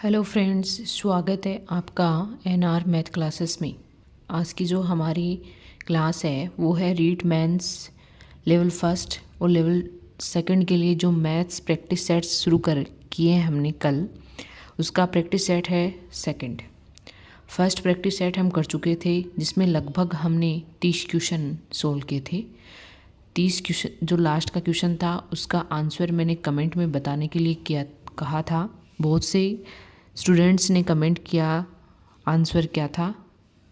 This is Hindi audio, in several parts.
हेलो फ्रेंड्स, स्वागत है आपका एनआर मैथ क्लासेस में। आज की जो हमारी क्लास है वो है रीड मैथ्स लेवल फर्स्ट और लेवल सेकंड के लिए जो मैथ्स प्रैक्टिस सेट्स शुरू कर किए हैं हमने कल, उसका प्रैक्टिस सेट है सेकंड। फर्स्ट प्रैक्टिस सेट हम कर चुके थे जिसमें लगभग हमने 30 क्वेश्चन सोल्व किए थे। 30 क्वेश्चन जो लास्ट का क्वेश्चन था उसका आंसर मैंने कमेंट में बताने के लिए कहा था। बहुत से स्टूडेंट्स ने कमेंट किया आंसर क्या था,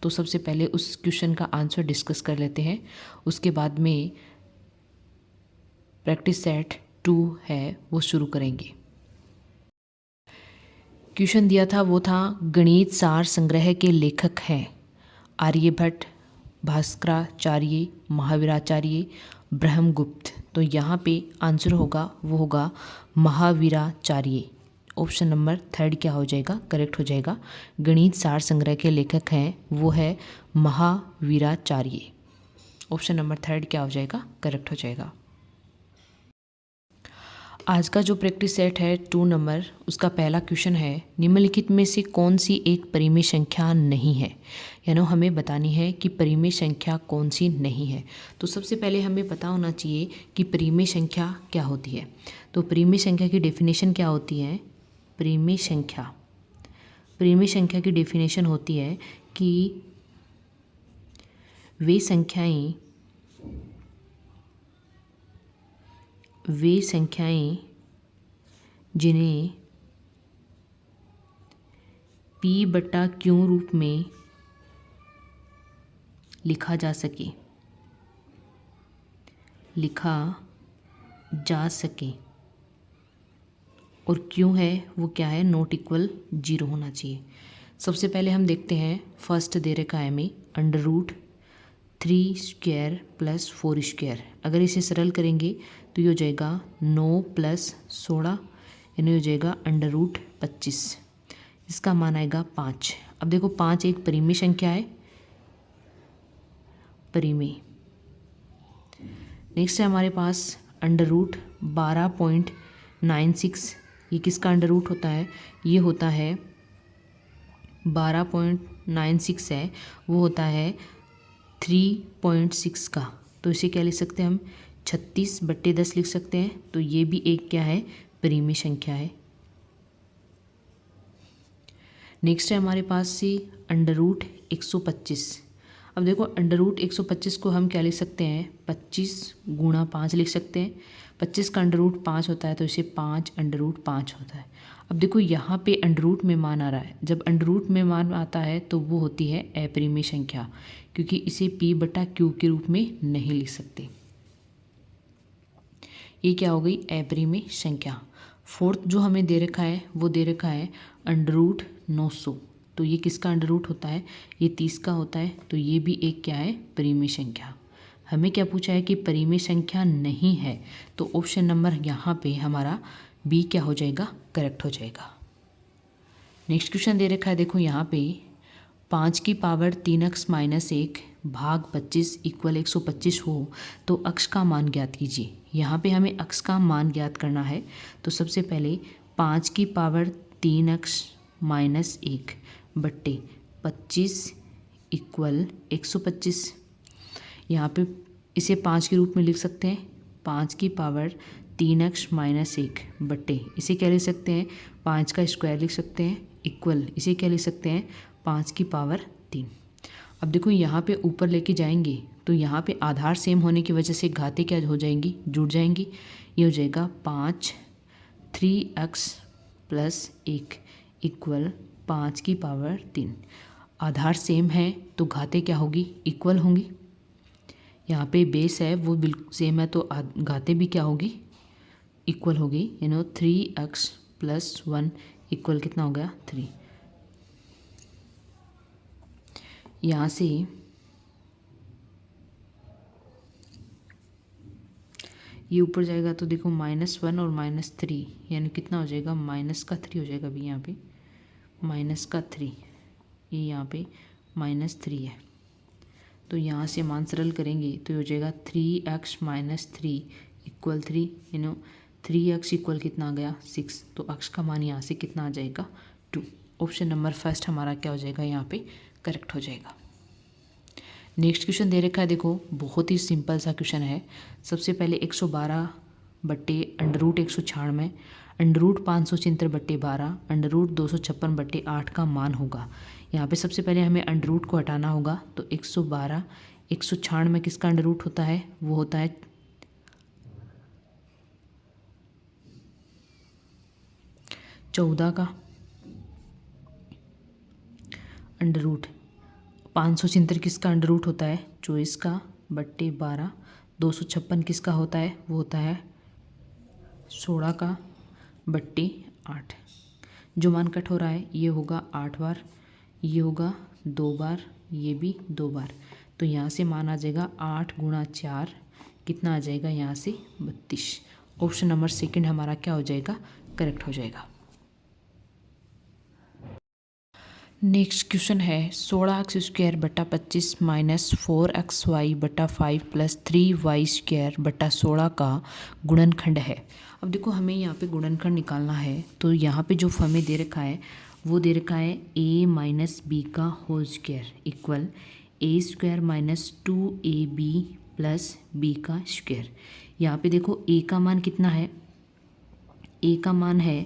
तो सबसे पहले उस क्वेश्चन का आंसर डिस्कस कर लेते हैं। उसके बाद में प्रैक्टिस सेट 2 है वो शुरू करेंगे। क्वेश्चन दिया था वो था गणित सार संग्रह के लेखक हैं आर्यभट्ट, भास्कराचार्य, महावीराचार्य, ब्रह्मगुप्त। तो यहाँ पे आंसर होगा वो होगा महावीराचार्य। ऑप्शन नंबर 3 क्या हो जाएगा, करेक्ट हो जाएगा। गणित सार संग्रह के लेखक हैं वो है महावीराचार्य। ऑप्शन नंबर 3 क्या हो जाएगा, करेक्ट हो जाएगा। आज का जो प्रैक्टिस सेट है 2 नंबर, उसका पहला क्वेश्चन है निम्नलिखित में से कौन सी एक परिमेय संख्या नहीं है, यानी हमें बतानी है कि परिमेय संख्या कौन सी नहीं है। तो सबसे पहले हमें पता होना चाहिए कि परिमेय संख्या क्या होती है। तो परिमेय संख्या की डेफिनेशन क्या होती है। परिमेय संख्या की डेफिनेशन होती है कि वे संख्याएं जिन्हें P/Q रूप में लिखा जा सके और Q है वो क्या है, नॉट इक्वल 0 होना चाहिए। सबसे पहले हम देखते हैं फर्स्ट दे रखा है हमें √3² + 4²। अगर इसे सरल करेंगे तो ये हो जाएगा 9 + 16, यानी हो जाएगा √25। इसका मान आएगा 5। अब देखो 5 एक परिमेय संख्या है, परिमेय। नेक्स्ट है हमारे पास √12.96। ये किसका अंडर रूट होता है, ये होता है 12.96 है, वो होता है 3.6 का। तो इसे क्या लिख सकते हैं हम, 36/10 लिख सकते हैं। तो ये भी एक क्या है, परिमेय संख्या है। नेक्स्ट है हमारे पास से √125। अब देखो √125 को हम क्या लिख सकते हैं, 25 × 5 लिख सकते हैं। 25 का √5 होता है तो इसे 5 √5 होता है। अब देखो यहाँ पे अंडर में मान आ रहा है, जब अंडर में मान आता है तो वो होती है अपरिमेय संख्या, क्योंकि इसे P/Q के रूप में नहीं लिख सकते। ये क्या हो गई, अपरिमेय संख्या। फोर्थ जो हमें दे रखा है वो दे रखा है √900। तो ये किसका अंडर रूट होता है, ये 30 का होता है। तो ये भी एक क्या है, परिमेय संख्या। हमें क्या पूछा है कि परिमेय संख्या नहीं है, तो ऑप्शन नंबर यहाँ पे हमारा बी क्या हो जाएगा, करेक्ट हो जाएगा। नेक्स्ट क्वेश्चन दे रखा है, देखो यहाँ पे 5⁻³ - 1 भाग 25 = 125 हो तो अक्ष का मान ज्ञात कीजिए। यहाँ पे हमें अक्ष का मान ज्ञात करना है। तो सबसे पहले 5⁻³ - 1 बट्टे 25 = 125। यहाँ पे इसे 5 के रूप में लिख सकते हैं, 5⁻³ - 1 बट्टे इसे क्या लिख सकते हैं, 5 का स्क्वायर लिख सकते हैं, इक्वल इसे क्या लिख सकते हैं, 5⁻3। अब देखो यहाँ पे ऊपर लेके जाएंगे तो यहाँ पे आधार सेम होने की वजह से घातें क्या हो जाएंगी, जुड़ जाएंगी। ये हो जाएगा 5 3x + 1 = 5⁻3। आधार सेम है तो घातें क्या होगी, इक्वल होंगी। यहाँ पे बेस है वो बिल्कुल सेम है तो घातें भी क्या होगी, इक्वल होगी। 3x + 1 = कितना हो गया, 3। यहाँ से ये ऊपर जाएगा तो देखो -1 और -3, यानी कितना हो जाएगा, -3 हो जाएगा। अभी यहाँ पे -3, ये यहाँ पे -3 है। तो यहाँ से मान सरल करेंगे तो हो जाएगा 3x - 3 = 3, 3x = कितना आ गया, 6। तो अक्ष का मान यहाँ से कितना आ जाएगा, 2। ऑप्शन नंबर फर्स्ट हमारा क्या हो जाएगा, यहाँ पे करेक्ट हो जाएगा। नेक्स्ट क्वेश्चन दे रखा है, देखो बहुत ही सिंपल सा क्वेश्चन है। सबसे पहले 112 बट्टे under root 196, under root 576/12, under root 256/8 का मान होगा। यहाँ पे सबसे पहले हमें अंडर रूट को हटाना होगा। तो 112 196 किसका अंडर रूट होता है, वो होता है 14 का अंडर रूट, 576 किसका अंडर रूट होता है 24 का बट्टे 12, 256 किसका होता है, वो होता है 16 का बट्टे 8। जो मान कट हो रहा है ये होगा 8 बार, ये होगा 2 बार, ये भी 2 बार। तो यहाँ से मान आ जाएगा 8 × 4 कितना आ जाएगा, यहाँ से 32। ऑप्शन नंबर सेकंड हमारा क्या हो जाएगा, करेक्ट हो जाएगा। नेक्स्ट क्वेश्चन है 16x² - 25 - 4xy/5 + 3y²/16 का गुणनखंड है। अब देखो हमें यहाँ पे गुणनखंड निकालना है। तो यहाँ पे जो हमें दे रखा है वो दे रखा है a - b का whole square equal a² - 2ab + b का स्क्वायर। यहाँ पे देखो a का मान कितना है, a का मान है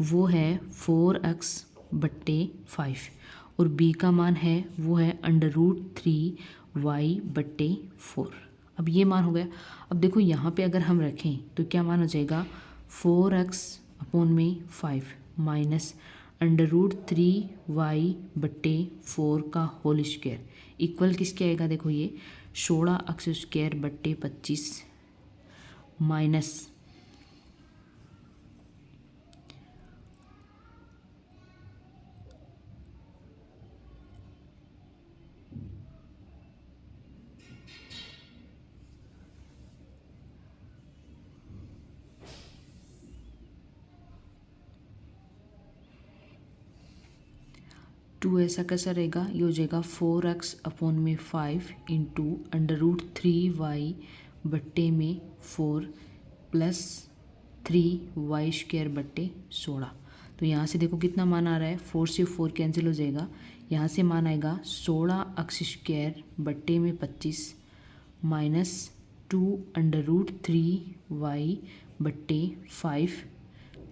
वो है 4x/5 और b का मान है वो है √3y/4। अब ये मान हो गया। अब देखो यहाँ पे अगर हम रखें तो क्या मान हो जाएगा 4x/5 माइनस √3y/4 का होल स्क्वायर इक्वल किसके आएगा, देखो ये 16x² / 25 माइनस 2 ऐसा कैसा रहेगा, ये हो जाएगा 4x/5 into √3y/4 plus 3y² / 16। तो यहाँ से देखो कितना मान आ रहा है, 4 से 4 कैंसिल हो जाएगा। यहाँ से मान आएगा 16x² / 25 minus 2 √3y/5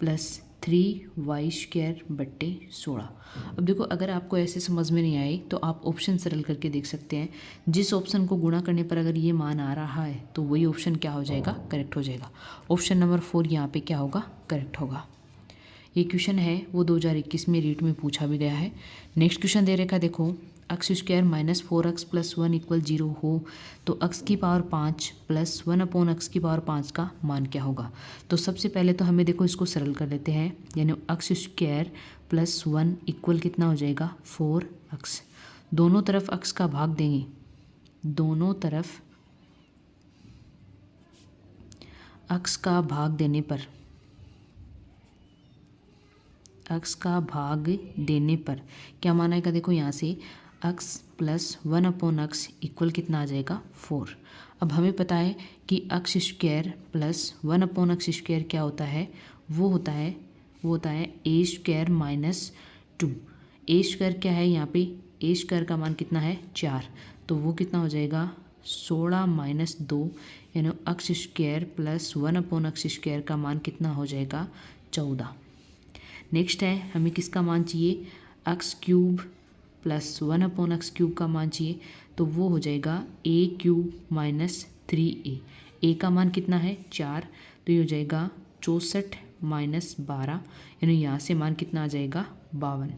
plus 3y² / 16। अब देखो अगर आपको ऐसे समझ में नहीं आए तो आप ऑप्शन सरल करके देख सकते हैं। जिस ऑप्शन को गुणा करने पर अगर ये मान आ रहा है तो वही ऑप्शन क्या हो जाएगा, करेक्ट हो जाएगा। ऑप्शन नंबर 4 यहाँ पे क्या होगा, करेक्ट होगा। ये क्वेश्चन है वो 2021 में रीट में पूछा भी गया है। नेक्स्ट क्वेश्चन दे रखा है, देखो x² - 4x + 1 = 0 हो तो x की पावर 5 प्लस 1/x⁵ का मान क्या होगा। तो सबसे पहले तो हमें देखो इसको सरल कर लेते हैं, यानी x² + 1 इक्वल कितना हो जाएगा 4x। दोनों तरफ x का भाग देंगे, दोनों तरफ x का भाग देने पर क्या मान आएगा, देखो यहाँ से x + 1/x इक्वल कितना आ जाएगा 4। अब हमें पता है कि x² + 1/x² क्या होता है, वो होता है a² - 2। a² क्या है, यहाँ पे a² का मान कितना है 4, तो वो कितना हो जाएगा 16 - 2 यानी x² + 1/x² का मान कितना हो जाएगा 14। नेक्स्ट है हमें किसका मान चाहिए, x³ + 1/x³ का मान चाहिए, तो वो हो जाएगा a³ - 3a। a का मान कितना है 4, तो ये हो जाएगा 64 - 12 यानी यहाँ से मान कितना आ जाएगा 52।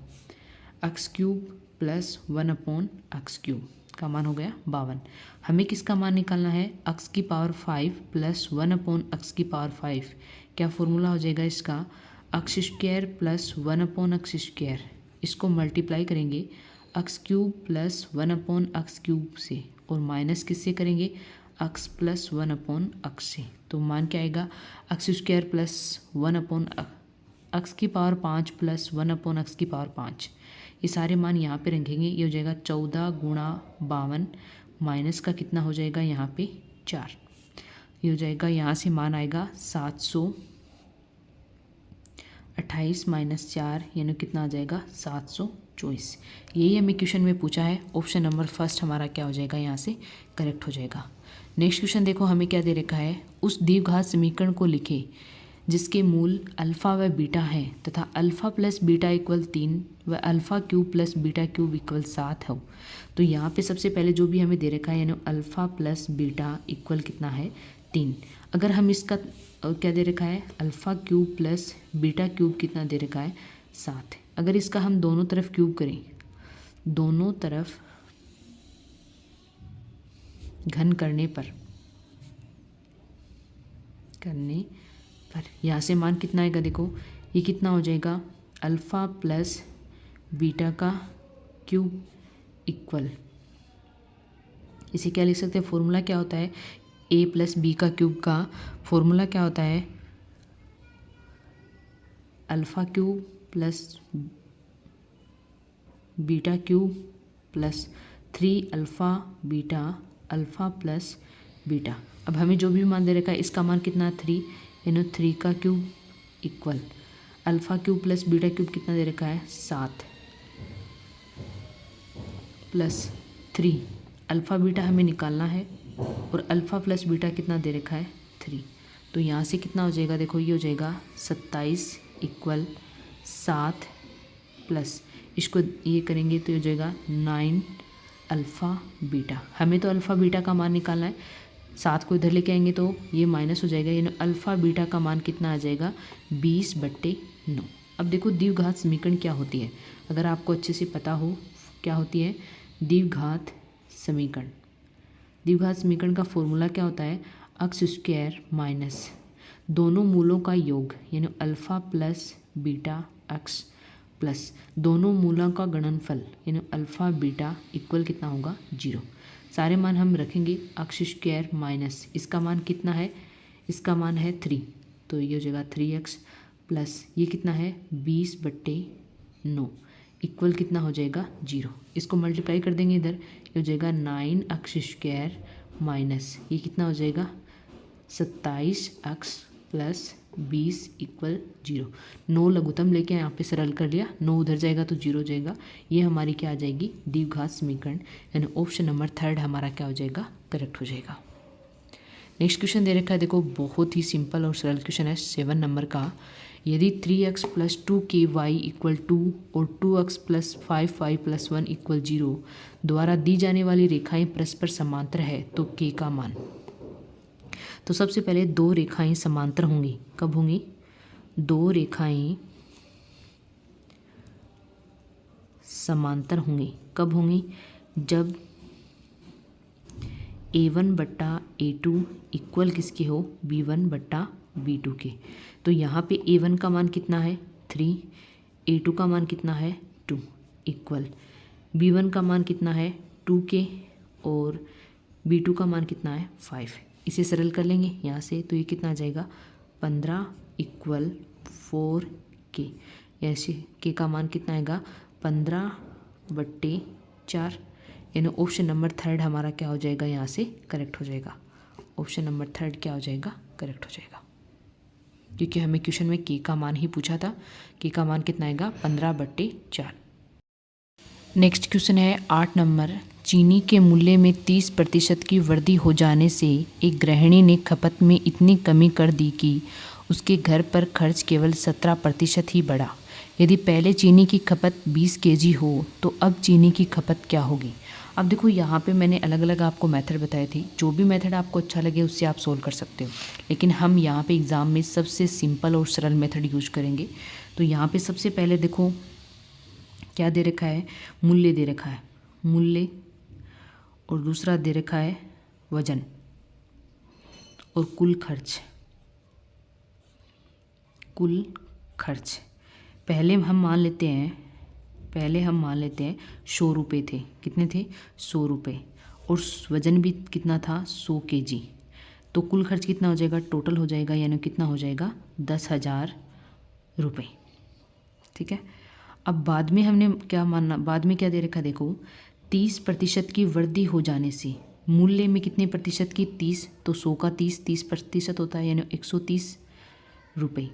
x³ + 1/x³ का मान हो गया 52। हमें किसका मान निकालना है, x की पावर 5 प्लस 1/x⁵ क्या फॉर्मूला हो जाएगा इसका, x² + 1/x², इसको मल्टीप्लाई करेंगे x³ + 1/x³ से और माइनस किससे करेंगे x + 1/x से। तो मान क्या आएगा x² + 1/x की पावर 5 प्लस 1/x⁵। ये सारे मान यहाँ पे रखेंगे, ये हो जाएगा 14 × 52 माइनस का कितना हो जाएगा यहाँ पे 4। ये हो जाएगा, यहाँ से मान आएगा 28 माइनस 4 यानी कितना आ जाएगा 724। यही हमें क्वेश्चन में पूछा है। ऑप्शन नंबर फर्स्ट हमारा क्या हो जाएगा, यहाँ से करेक्ट हो जाएगा। नेक्स्ट क्वेश्चन देखो हमें क्या दे रखा है, उस द्विघात समीकरण को लिखे जिसके मूल अल्फ़ा व बीटा हैं तथा अल्फ़ा प्लस बीटा इक्वल 3 व alpha cube plus beta cube equal 7 हो। तो यहाँ पे सबसे पहले जो भी हमें दे रखा है यानी अल्फ़ा प्लस बीटा इक्वल कितना है 3। अगर हम इसका क्या दे रखा है, alpha cube plus beta cube कितना दे रखा है 7। अगर इसका हम दोनों तरफ क्यूब करें, दोनों तरफ घन करने पर यहाँ से मान कितना आएगा, देखो ये कितना हो जाएगा, अल्फ़ा प्लस बीटा का क्यूब इक्वल, इसे क्या लिख सकते हैं, फॉर्मूला क्या होता है, ए प्लस बी का क्यूब का फॉर्मूला क्या होता है, alpha cube plus beta cube plus 3 alpha beta alpha plus beta. अब हमें जो भी मान दे रखा है इसका मान कितना है 3 यानी 3 का cube equal alpha cube plus beta cube कितना दे रखा है 7 प्लस 3 अल्फ़ा बीटा हमें निकालना है और अल्फ़ा प्लस बीटा कितना दे रखा है 3। तो यहाँ से कितना हो जाएगा, देखो ये हो जाएगा 27 इक्वल 7 प्लस इसको ये करेंगे तो ये हो जाएगा 9 अल्फ़ा बीटा। हमें तो अल्फ़ा बीटा का मान निकालना है, 7 को इधर लेके आएंगे तो ये माइनस हो जाएगा, यानी अल्फ़ा बीटा का मान कितना आ जाएगा 20/9। अब देखो द्विघात समीकरण क्या होती है, अगर आपको अच्छे से पता हो क्या होती है द्विघात समीकरण। द्विघात समीकरण का फॉर्मूला क्या होता है, अक्स स्क्वायर माइनस दोनों मूलों का योग यानी अल्फ़ा प्लस बीटा अक्स प्लस दोनों मूलों का गणनफल यानी अल्फ़ा बीटा इक्वल कितना होगा 0। सारे मान हम रखेंगे, अक्स स्क्वायर माइनस इसका मान कितना है, इसका मान है 3 तो ये हो जाएगा 3x प्लस ये कितना है 20/9 इक्वल कितना हो जाएगा 0। इसको मल्टीप्लाई कर देंगे इधर, ये हो जाएगा 9 अक्स स्क्वायर माइनस ये कितना हो जाएगा 27 अक्स प्लस 20 इक्वल 0। 9 लघुत्तम लेके यहाँ पे सरल कर लिया, 9 उधर जाएगा तो 0 हो जाएगा। ये हमारी क्या आ जाएगी द्विघात समीकरण, यानी ऑप्शन नंबर थर्ड हमारा क्या हो जाएगा करेक्ट हो जाएगा। नेक्स्ट क्वेश्चन दे रखा है, देखो बहुत ही सिंपल और सरल क्वेश्चन है 7 नंबर का। यदि 3x प्लस 2ky इक्वल 2 और 2x plus 5y plus 1 equal 0 द्वारा दी जाने वाली रेखाएं परस्पर समांतर है तो k का मान। तो सबसे पहले दो रेखाएं समांतर होंगी, कब होंगी, दो रेखाएं समांतर होंगी कब होंगी, जब a1/a2 इक्वल किसके हो b1/b2 के। तो यहाँ पे a1 का मान कितना है 3, a2 का मान कितना है 2 इक्वल b1 का मान कितना है 2 के और b2 का मान कितना है 5। इसे सरल कर लेंगे यहाँ से तो ये कितना आ जाएगा 15 इक्वल 4 के, ऐसे के का मान कितना आएगा 15/4 यानी ऑप्शन नंबर थर्ड हमारा क्या हो जाएगा यहाँ से करेक्ट हो जाएगा। ऑप्शन नंबर थर्ड क्या हो जाएगा करेक्ट हो जाएगा, क्योंकि हमें क्वेश्चन में के का मान ही पूछा था। के का मान कितना आएगा 15/4। नेक्स्ट क्वेश्चन है 8 नंबर। चीनी के मूल्य में 30% की वृद्धि हो जाने से एक गृहिणी ने खपत में इतनी कमी कर दी कि उसके घर पर खर्च केवल 17% ही बढ़ा। यदि पहले चीनी की खपत 20 kg हो तो अब चीनी की खपत क्या होगी। अब देखो यहाँ पे मैंने अलग अलग आपको मेथड बताए थे, जो भी मेथड आपको अच्छा लगे उससे आप सोल्व कर सकते हो, लेकिन हम यहाँ पे एग्ज़ाम में सबसे सिंपल और सरल मेथड यूज करेंगे। तो यहाँ पे सबसे पहले देखो क्या दे रखा है, मूल्य दे रखा है, मूल्य, और दूसरा दे रखा है वजन और कुल खर्च। कुल खर्च पहले हम मान लेते हैं 100 रुपये थे, कितने थे 100 रुपये, और वज़न भी कितना था 100 kg। तो कुल खर्च कितना हो जाएगा, टोटल हो जाएगा यानी कितना हो जाएगा 10,000 रुपये। ठीक है, अब बाद में हमने क्या मानना, बाद में क्या दे रखा, देखो 30% की वृद्धि हो जाने से मूल्य में कितने प्रतिशत की 30, तो 100 का 30% होता है यानी 130 रुपये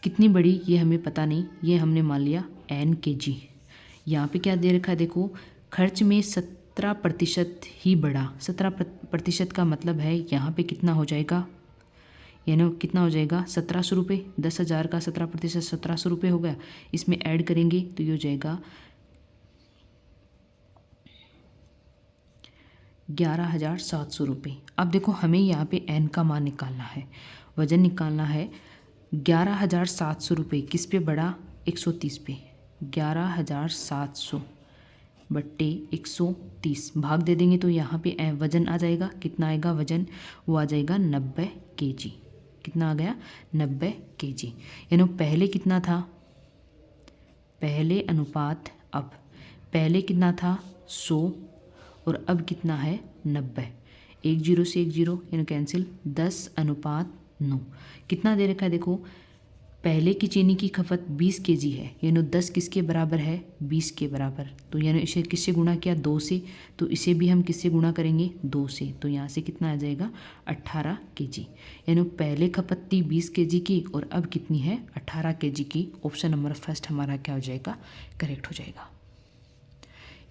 कितनी बड़ी ये हमें पता नहीं, ये हमने मान लिया n kg। यहाँ पे क्या दे रखा है देखो, खर्च में 17% ही बढ़ा। 17% का मतलब है यहाँ पे कितना हो जाएगा, यानी कितना हो जाएगा 1700 रुपये। 10,000 का 17% 1700 रुपये हो गया। इसमें ऐड करेंगे तो ये हो जाएगा 11,700 रुपये। अब देखो हमें यहाँ पे n का मान निकालना है, वज़न निकालना है। 11,700 रुपये किस पे बढ़ा, 130 पे। 11,700 बट्टे 130 भाग दे देंगे तो यहाँ पे वज़न आ जाएगा। कितना आएगा वज़न, वो आ जाएगा 90 kg। कितना आ गया, 90 kg। यानी पहले कितना था, पहले अनुपात अब, पहले कितना था 100 और अब कितना है 90। 1 0 से 1 0 यानी कैंसिल। 10:9 कितना दे रखा है देखो, पहले की चीनी की खपत 20 kg है, यानी 10 किसके बराबर है, 20 के बराबर। तो यानी इसे किससे गुणा किया, 2 से, तो इसे भी हम किससे गुणा करेंगे, 2 से। तो यहाँ से कितना आ जाएगा 18 kg। यानी पहले खपत थी 20 kg की और अब कितनी है 18 kg की। ऑप्शन नंबर फर्स्ट हमारा क्या हो जाएगा, करेक्ट हो जाएगा।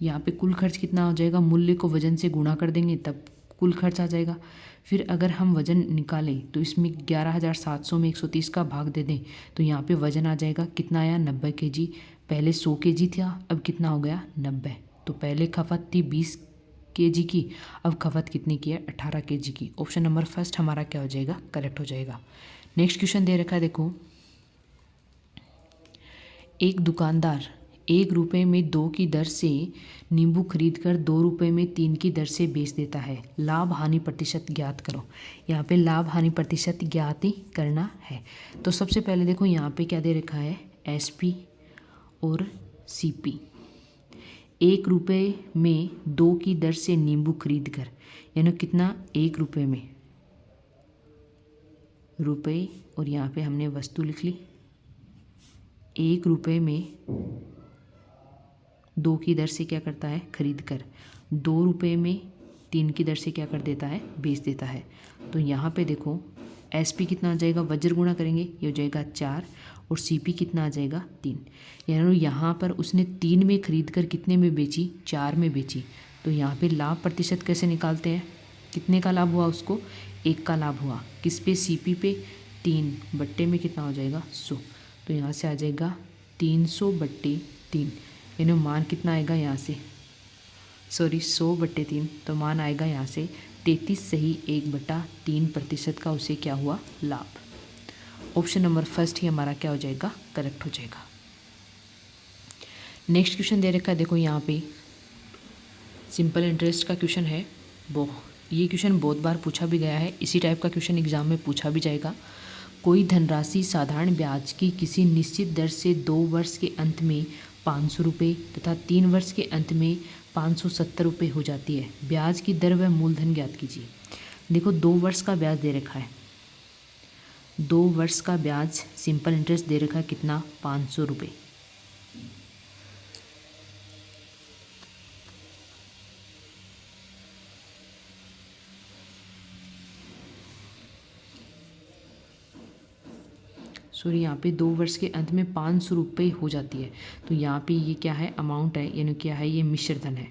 यहाँ पे कुल खर्च कितना हो जाएगा, मूल्य को वजन से गुणा कर देंगे तब कुल खर्च आ जाएगा। फिर अगर हम वज़न निकालें तो इसमें 11,700 में 130 का भाग दे दें तो यहाँ पे वज़न आ जाएगा कितना आया, 90 kg। पहले 100 kg था, अब कितना हो गया 90। तो पहले खपत थी 20 kg की, अब खपत कितनी की है 18 kg की। ऑप्शन नंबर फर्स्ट हमारा क्या हो जाएगा, करेक्ट हो जाएगा। नेक्स्ट क्वेश्चन दे रखा है देखो, एक दुकानदार 1 रुपये में 2 की दर से नींबू खरीद कर 2 रुपये में 3 की दर से बेच देता है। लाभ हानि प्रतिशत ज्ञात करो। यहाँ पे लाभ हानि प्रतिशत ज्ञात ही करना है। तो सबसे पहले देखो यहाँ पे क्या दे रखा है, SP और CP। 1 रुपये में 2 की दर से नींबू खरीद कर, यानी कितना 1 रुपये में, रुपये और यहाँ पे हमने वस्तु लिख ली। 1 रुपये में 2 की दर से क्या करता है, खरीद कर। 2 रुपये में 3 की दर से क्या कर देता है, बेच देता है। तो यहाँ पे देखो SP कितना आ जाएगा, वज्र गुणा करेंगे ये हो जाएगा 4 और CP कितना आ जाएगा 3। यानी यहाँ पर उसने 3 में खरीद कर कितने में बेची, 4 में बेची। तो यहाँ पे लाभ प्रतिशत कैसे निकालते हैं, कितने का लाभ हुआ उसको, 1 का लाभ हुआ। किस पे, CP पे। 3 बट्टे में कितना हो जाएगा 100। तो यहाँ से आ जाएगा 300 बट्टे 3, यानी मान कितना आएगा यहाँ से, 100 बट्टे 3। तो मान आएगा यहाँ से 33 सही 1/3% का उसे क्या हुआ, लाभ। ऑप्शन नंबर फर्स्ट ही हमारा क्या हो जाएगा, करेक्ट हो जाएगा। नेक्स्ट क्वेश्चन दे रखा है देखो यहाँ पे, सिंपल इंटरेस्ट का क्वेश्चन है। ये क्वेश्चन बहुत बार पूछा भी गया है, इसी टाइप का क्वेश्चन एग्जाम में पूछा भी जाएगा। कोई धनराशि साधारण ब्याज की किसी निश्चित दर से 2 वर्ष के अंत में 500 रुपये तथा 3 वर्ष के अंत में 570 रुपये हो जाती है। ब्याज की दर व मूलधन ज्ञात कीजिए। देखो 2 वर्ष का ब्याज दे रखा है, 2 वर्ष का ब्याज सिंपल इंटरेस्ट दे रखा है कितना, 500 रुपये। सॉरी, यहाँ पे 2 वर्ष के अंत में 500 रुपये हो जाती है। तो यहाँ पे ये क्या है, अमाउंट है, यानी क्या है, ये मिश्र धन है।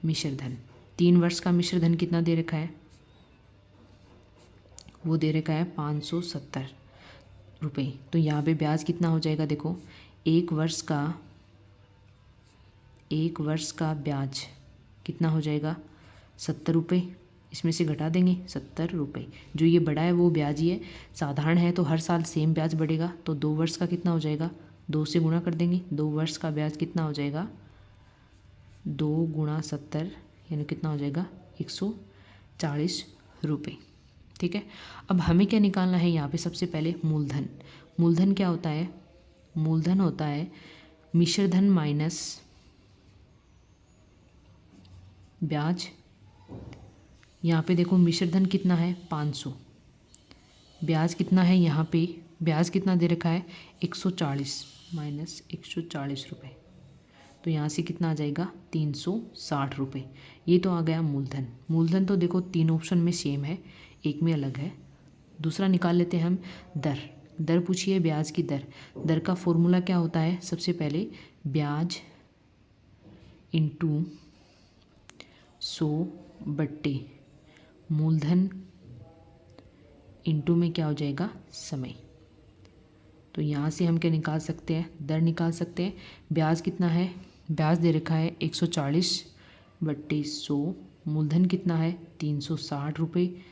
मिश्र धन 3 वर्ष का मिश्र धन कितना दे रखा है, वो दे रखा है 570 रुपये। तो यहाँ पे ब्याज कितना हो जाएगा देखो, 1 वर्ष का ब्याज कितना हो जाएगा 70 रुपये। इसमें से घटा देंगे 70 रुपये। जो ये बड़ा है वो ब्याज ही है, साधारण है तो हर साल सेम ब्याज बढ़ेगा। तो 2 वर्ष का कितना हो जाएगा, 2 से गुणा कर देंगे। 2 वर्ष का ब्याज कितना हो जाएगा, 2 गुणा 70 यानी कितना हो जाएगा 140 रुपये। ठीक है, अब हमें क्या निकालना है यहाँ पे, सबसे पहले मूलधन। मूलधन क्या होता है, मूलधन होता है मिश्र धन माइनस ब्याज। यहाँ पे देखो मिश्र धन कितना है 500, ब्याज कितना है, यहाँ पे ब्याज कितना दे रखा है 140 माइनस 140 रुपये। तो यहाँ से कितना आ जाएगा 360 रुपये। ये तो आ गया मूलधन। मूलधन तो देखो 3 ऑप्शन में सेम है, एक में अलग है। दूसरा निकाल लेते हैं हम दर। दर पूछिए, ब्याज की दर। दर का फॉर्मूला क्या होता है? सबसे पहले ब्याज इंटू 100 बट्टे मूलधन इंटू में क्या हो जाएगा? समय। तो यहाँ से हम क्या निकाल सकते हैं? दर निकाल सकते हैं। ब्याज कितना है? ब्याज दे रखा है 140 बट्टे 100। मूलधन कितना है? 360 रुपये।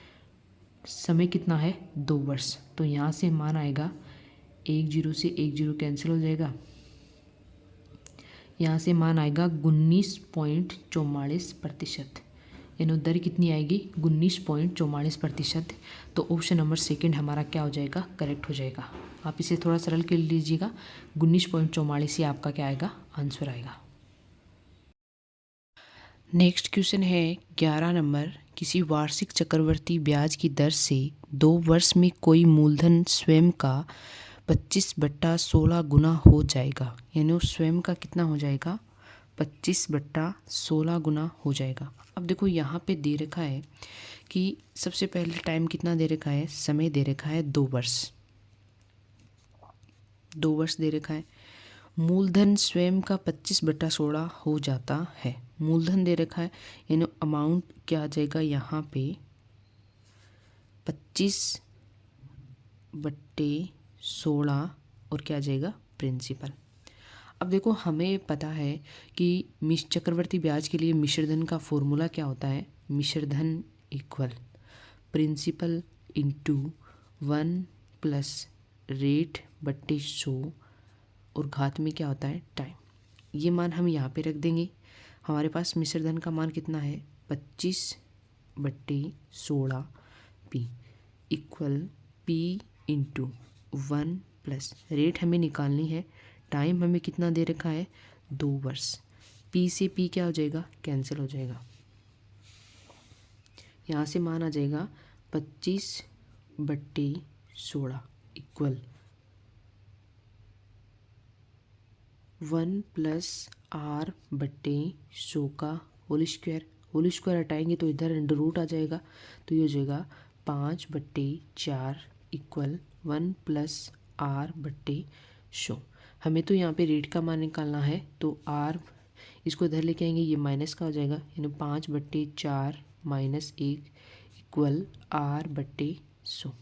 समय कितना है? 2 वर्ष। तो यहाँ से मान आएगा 10 से 10 कैंसिल हो जाएगा। यहाँ से मान आएगा 19.44%। यानी दर कितनी आएगी? 19.44%। तो ऑप्शन नंबर सेकंड हमारा क्या हो जाएगा? करेक्ट हो जाएगा। आप इसे थोड़ा सरल कर लीजिएगा। 19.44 ही आपका क्या आएगा? आंसर आएगा। नेक्स्ट क्वेश्चन है 11 नंबर। किसी वार्षिक चक्रवर्ती ब्याज की दर से 2 वर्ष में कोई मूलधन स्वयं का 25/16 गुना हो जाएगा। यानी स्वयं का कितना हो जाएगा? 25/16 गुना हो जाएगा। अब देखो यहाँ पे दे रखा है कि सबसे पहले टाइम कितना दे रखा है? समय दे रखा है 2 वर्ष। 2 वर्ष दे रखा है। मूलधन स्वयं का 25/16 हो जाता है। मूलधन दे रखा है, यानी अमाउंट क्या आ जाएगा यहाँ पे? 25/16 और क्या आ जाएगा? प्रिंसिपल। अब देखो हमें पता है कि चक्रवर्ती ब्याज के लिए मिश्रधन का फॉर्मूला क्या होता है? मिश्रधन equal principal into 1 plus rate बट्टे 100 और घात में क्या होता है? टाइम। ये मान हम यहाँ पे रख देंगे। हमारे पास मिश्रधन का मान कितना है? 25/16 P equal P into 1 plus rate हमें निकालनी है। टाइम हमें कितना दे रखा है? 2 वर्ष। पी से पी क्या हो जाएगा? कैंसिल हो जाएगा। यहाँ से मान आ जाएगा 25/16 इक्वल 1 प्लस आर बट्टे 100 का होल स्क्वायर। होल स्क्वायर हटाएंगे तो इधर अंडर रूट आ जाएगा। तो ये हो जाएगा 5/4 इक्वल 1 प्लस आर बट्टे 100। हमें तो यहाँ पे रेट का मान निकालना है, तो आर इसको इधर लेके आएंगे, ये माइनस का हो जाएगा। यानी 5/4 माइनस 1 इक्वल आर बट्टे 100।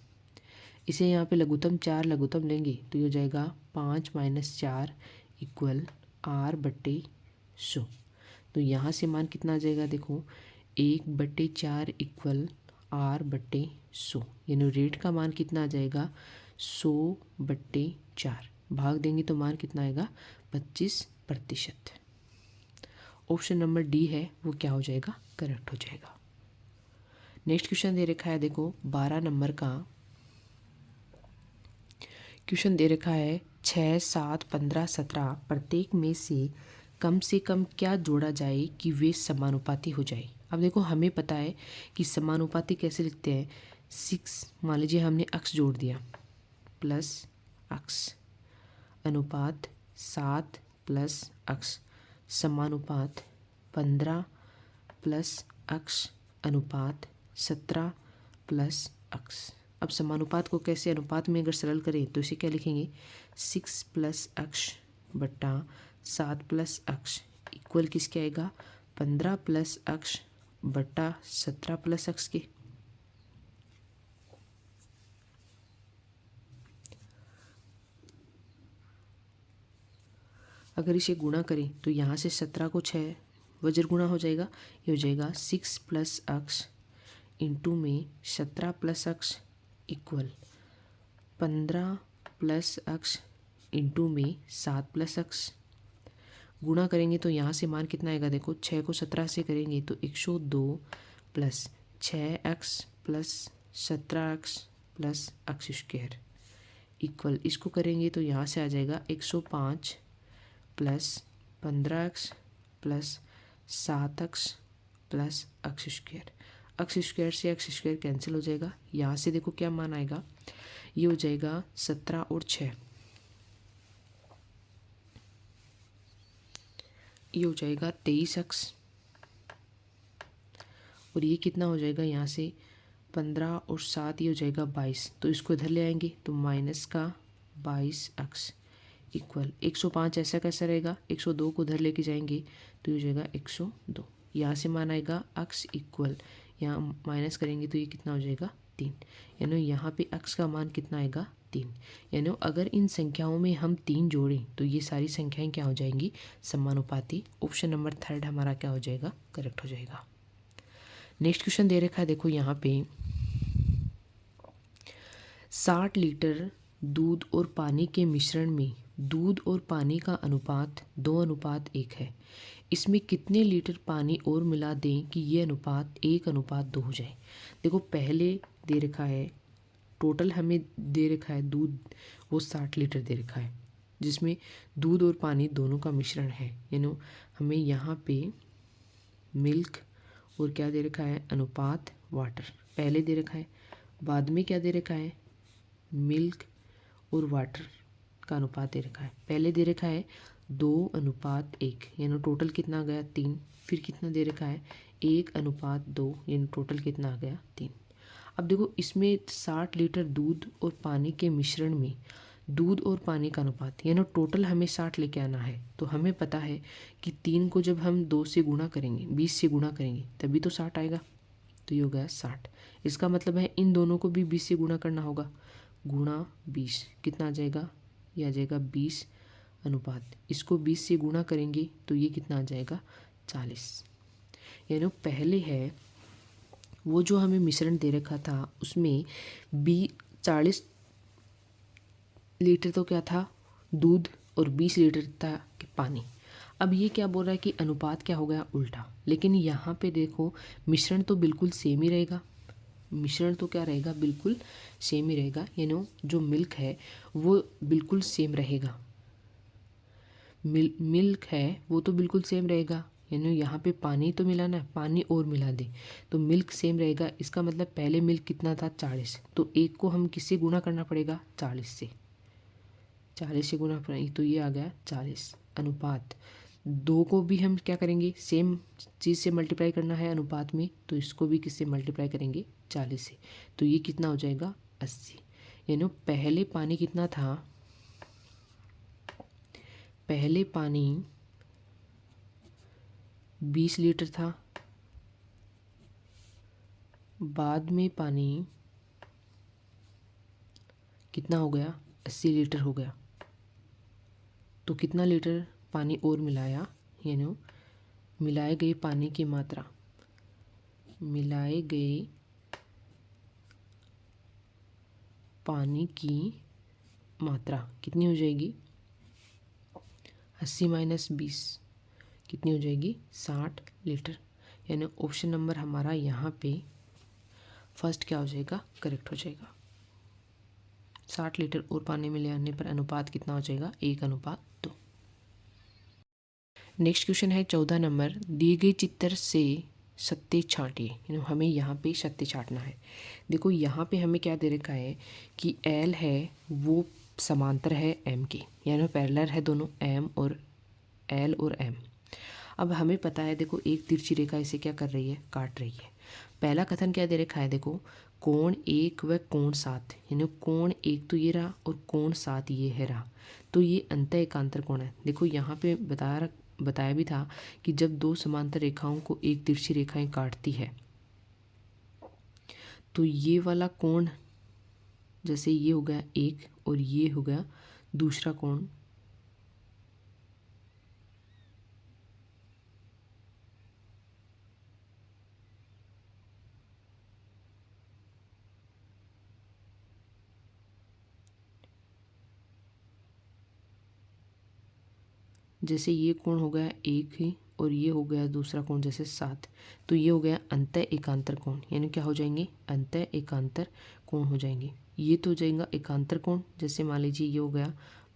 इसे यहाँ पे लघुत्तम 4 लघुत्तम लेंगे तो ये हो जाएगा 5 माइनस 4 इक्वल आर बट्टे 100। तो यहाँ से मान कितना आ जाएगा? देखो 1/4 इक्वल आर बट्टे 100। यानी रेट का मान कितना आ जाएगा? 100/4। भाग देंगे तो मान कितना आएगा? 25%। ऑप्शन नंबर डी है वो क्या हो जाएगा? करेक्ट हो जाएगा। नेक्स्ट क्वेश्चन दे रखा है, देखो 12 नंबर का क्वेश्चन दे रखा है 6, 7, 15, 17 प्रत्येक में से कम क्या जोड़ा जाए कि वे समानुपाती हो जाए। अब देखो हमें पता है कि समानुपाती कैसे लिखते हैं। 6 मान लीजिए हमने अक्स जोड़ दिया प्लस अक्स अनुपात 7 प्लस अक्स समानुपात 15 प्लस अक्स अनुपात 17 प्लस अक्स। अब समानुपात को कैसे अनुपात में अगर सरल करें तो इसे क्या लिखेंगे? 6 प्लस अक्स बट्टा 7 प्लस अक्स इक्वल किसके आएगा? 15 प्लस अक्स बट्टा 17 प्लस अक्स के। अगर इसे गुणा करें तो यहाँ से 17 को 6 वज्र गुणा हो जाएगा। ये हो जाएगा 6 प्लस अक्स इंटू में 17 प्लस अक्स इक्वल 15 प्लस अक्स इंटू में 7 प्लस अक्स। गुणा करेंगे तो यहाँ से मान कितना आएगा? देखो 6 को 17 से करेंगे तो 102 plus 6x plus 17x plus x square equal इसको करेंगे तो यहाँ से आ जाएगा 105 plus 15x plus 7x plus x square. X square से अक्स स्क्वायर कैंसिल हो जाएगा। यहाँ से देखो क्या मान आएगा? ये हो जाएगा 17 और 6, ये हो जाएगा 23x और ये कितना हो जाएगा? यहाँ से 15 और 7 ये हो जाएगा 22, तो इसको इधर ले आएंगे तो माइनस का 22x इक्वल 105 ऐसा कैसा रहेगा, 102 को उधर लेके जाएंगे तो ये हो जाएगा 102। यहाँ से मान आएगा x इक्वल, यहाँ माइनस करेंगे तो ये कितना हो जाएगा 3, यानी यहाँ पे x का मान कितना आएगा 3। यानी अगर इन संख्याओं में हम 3 जोड़ें तो ये सारी संख्याएं क्या हो जाएंगी, समानुपाती। ऑप्शन नंबर 3 हमारा क्या हो जाएगा, करेक्ट हो जाएगा। नेक्स्ट क्वेश्चन दे रखा है, देखो यहाँ पे 60 लीटर दूध और पानी के मिश्रण में दूध और पानी का अनुपात 2:1 है। इसमें कितने लीटर पानी और मिला दें कि ये अनुपात 1:2 हो जाए। देखो पहले दे रखा है, टोटल हमें दे रखा है दूध वो 60 लीटर दे रखा है, जिसमें दूध और पानी दोनों का मिश्रण है। यानी हमें यहाँ पे मिल्क और क्या दे रखा है, अनुपात वाटर पहले दे रखा है। बाद में क्या दे रखा है, मिल्क और वाटर का अनुपात दे रखा है। पहले दे रखा है 2:1, यानी टोटल कितना आ गया 3। फिर कितना दे रखा है 1:2, यानी टोटल कितना आ गया 3। अब देखो इसमें 60 लीटर दूध और पानी के मिश्रण में दूध और पानी का अनुपात, यानी टोटल हमें 60 लेके आना है। तो हमें पता है कि 3 को जब हम 2 से गुणा करेंगे, 20 से गुणा करेंगे तभी तो 60 आएगा। तो ये हो गया 60। इसका मतलब है इन दोनों को भी 20 से गुणा करना होगा। गुणा 20 कितना आ जाएगा, ये आ जाएगा 20 अनुपात, इसको 20 से गुणा करेंगे तो ये कितना आ जाएगा 40। यानी पहले है वो जो हमें मिश्रण दे रखा था उसमें 40 लीटर तो क्या था दूध और 20 लीटर था कि पानी। अब ये क्या बोल रहा है कि अनुपात क्या हो गया उल्टा, लेकिन यहाँ पे देखो मिश्रण तो बिल्कुल सेम ही रहेगा। मिश्रण तो क्या रहेगा, बिल्कुल सेम ही रहेगा। यानी जो मिल्क है वो बिल्कुल सेम रहेगा, मिल्क है वो तो बिल्कुल सेम रहेगा। यानी यहाँ पे पानी तो मिला ना, पानी और मिला दे तो मिल्क सेम रहेगा। इसका मतलब पहले मिल्क कितना था 40, तो 1 को हम किससे गुणा करना पड़ेगा 40 से, 40 से गुणा पड़ेगा तो ये आ गया 40 अनुपात। 2 को भी हम क्या करेंगे, सेम चीज़ से मल्टीप्लाई करना है अनुपात में, तो इसको भी किससे मल्टीप्लाई करेंगे 40 से, तो ये कितना हो जाएगा 80। यानी पहले पानी कितना था, पहले पानी 20 लीटर था, बाद में पानी कितना हो गया 80 लीटर हो गया। तो कितना लीटर पानी और मिलाया, यानी मिलाए गए पानी की मात्रा, मिलाए गए पानी की मात्रा कितनी हो जाएगी 80 - 20 कितनी हो जाएगी 60 लीटर। यानी ऑप्शन नंबर हमारा यहाँ पे फर्स्ट क्या हो जाएगा, करेक्ट हो जाएगा। 60 लीटर और पानी में ले आने पर अनुपात कितना हो जाएगा 1:2। नेक्स्ट क्वेश्चन है 14 नंबर, दिए गए चित्र से सत्ते छांटिए। यानी हमें यहाँ पे सत्ते छांटना है। देखो यहाँ पे हमें क्या दे रखा है कि एल है वो समांतर है एम के, यानी पैरेलल है दोनों एम और एल और एम। अब हमें पता है देखो एक तिरछी रेखा इसे क्या कर रही है, काट रही है। पहला कथन क्या दे रखा है, देखो कोण 1 व कोण 7, यानी कोण 1 तो ये रहा और कोण 7 ये है रहा, तो ये अंतः एकांतर कोण है। देखो यहाँ पे बताया भी था कि जब दो समांतर रेखाओं को एक तिरछी रेखाएं काटती है तो ये वाला कोण, जैसे ये हो गया एक और ये हो गया दूसरा कोण, जैसे ये कोण हो गया एक ही और ये हो गया दूसरा कोण जैसे 7, तो ये हो गया अंतः एकांतर कोण। यानी क्या हो जाएंगे, अंतः एकांतर कोण हो जाएंगे। ये तो हो जाएगा एकांतर कोण, जैसे मान लीजिए ये हो गया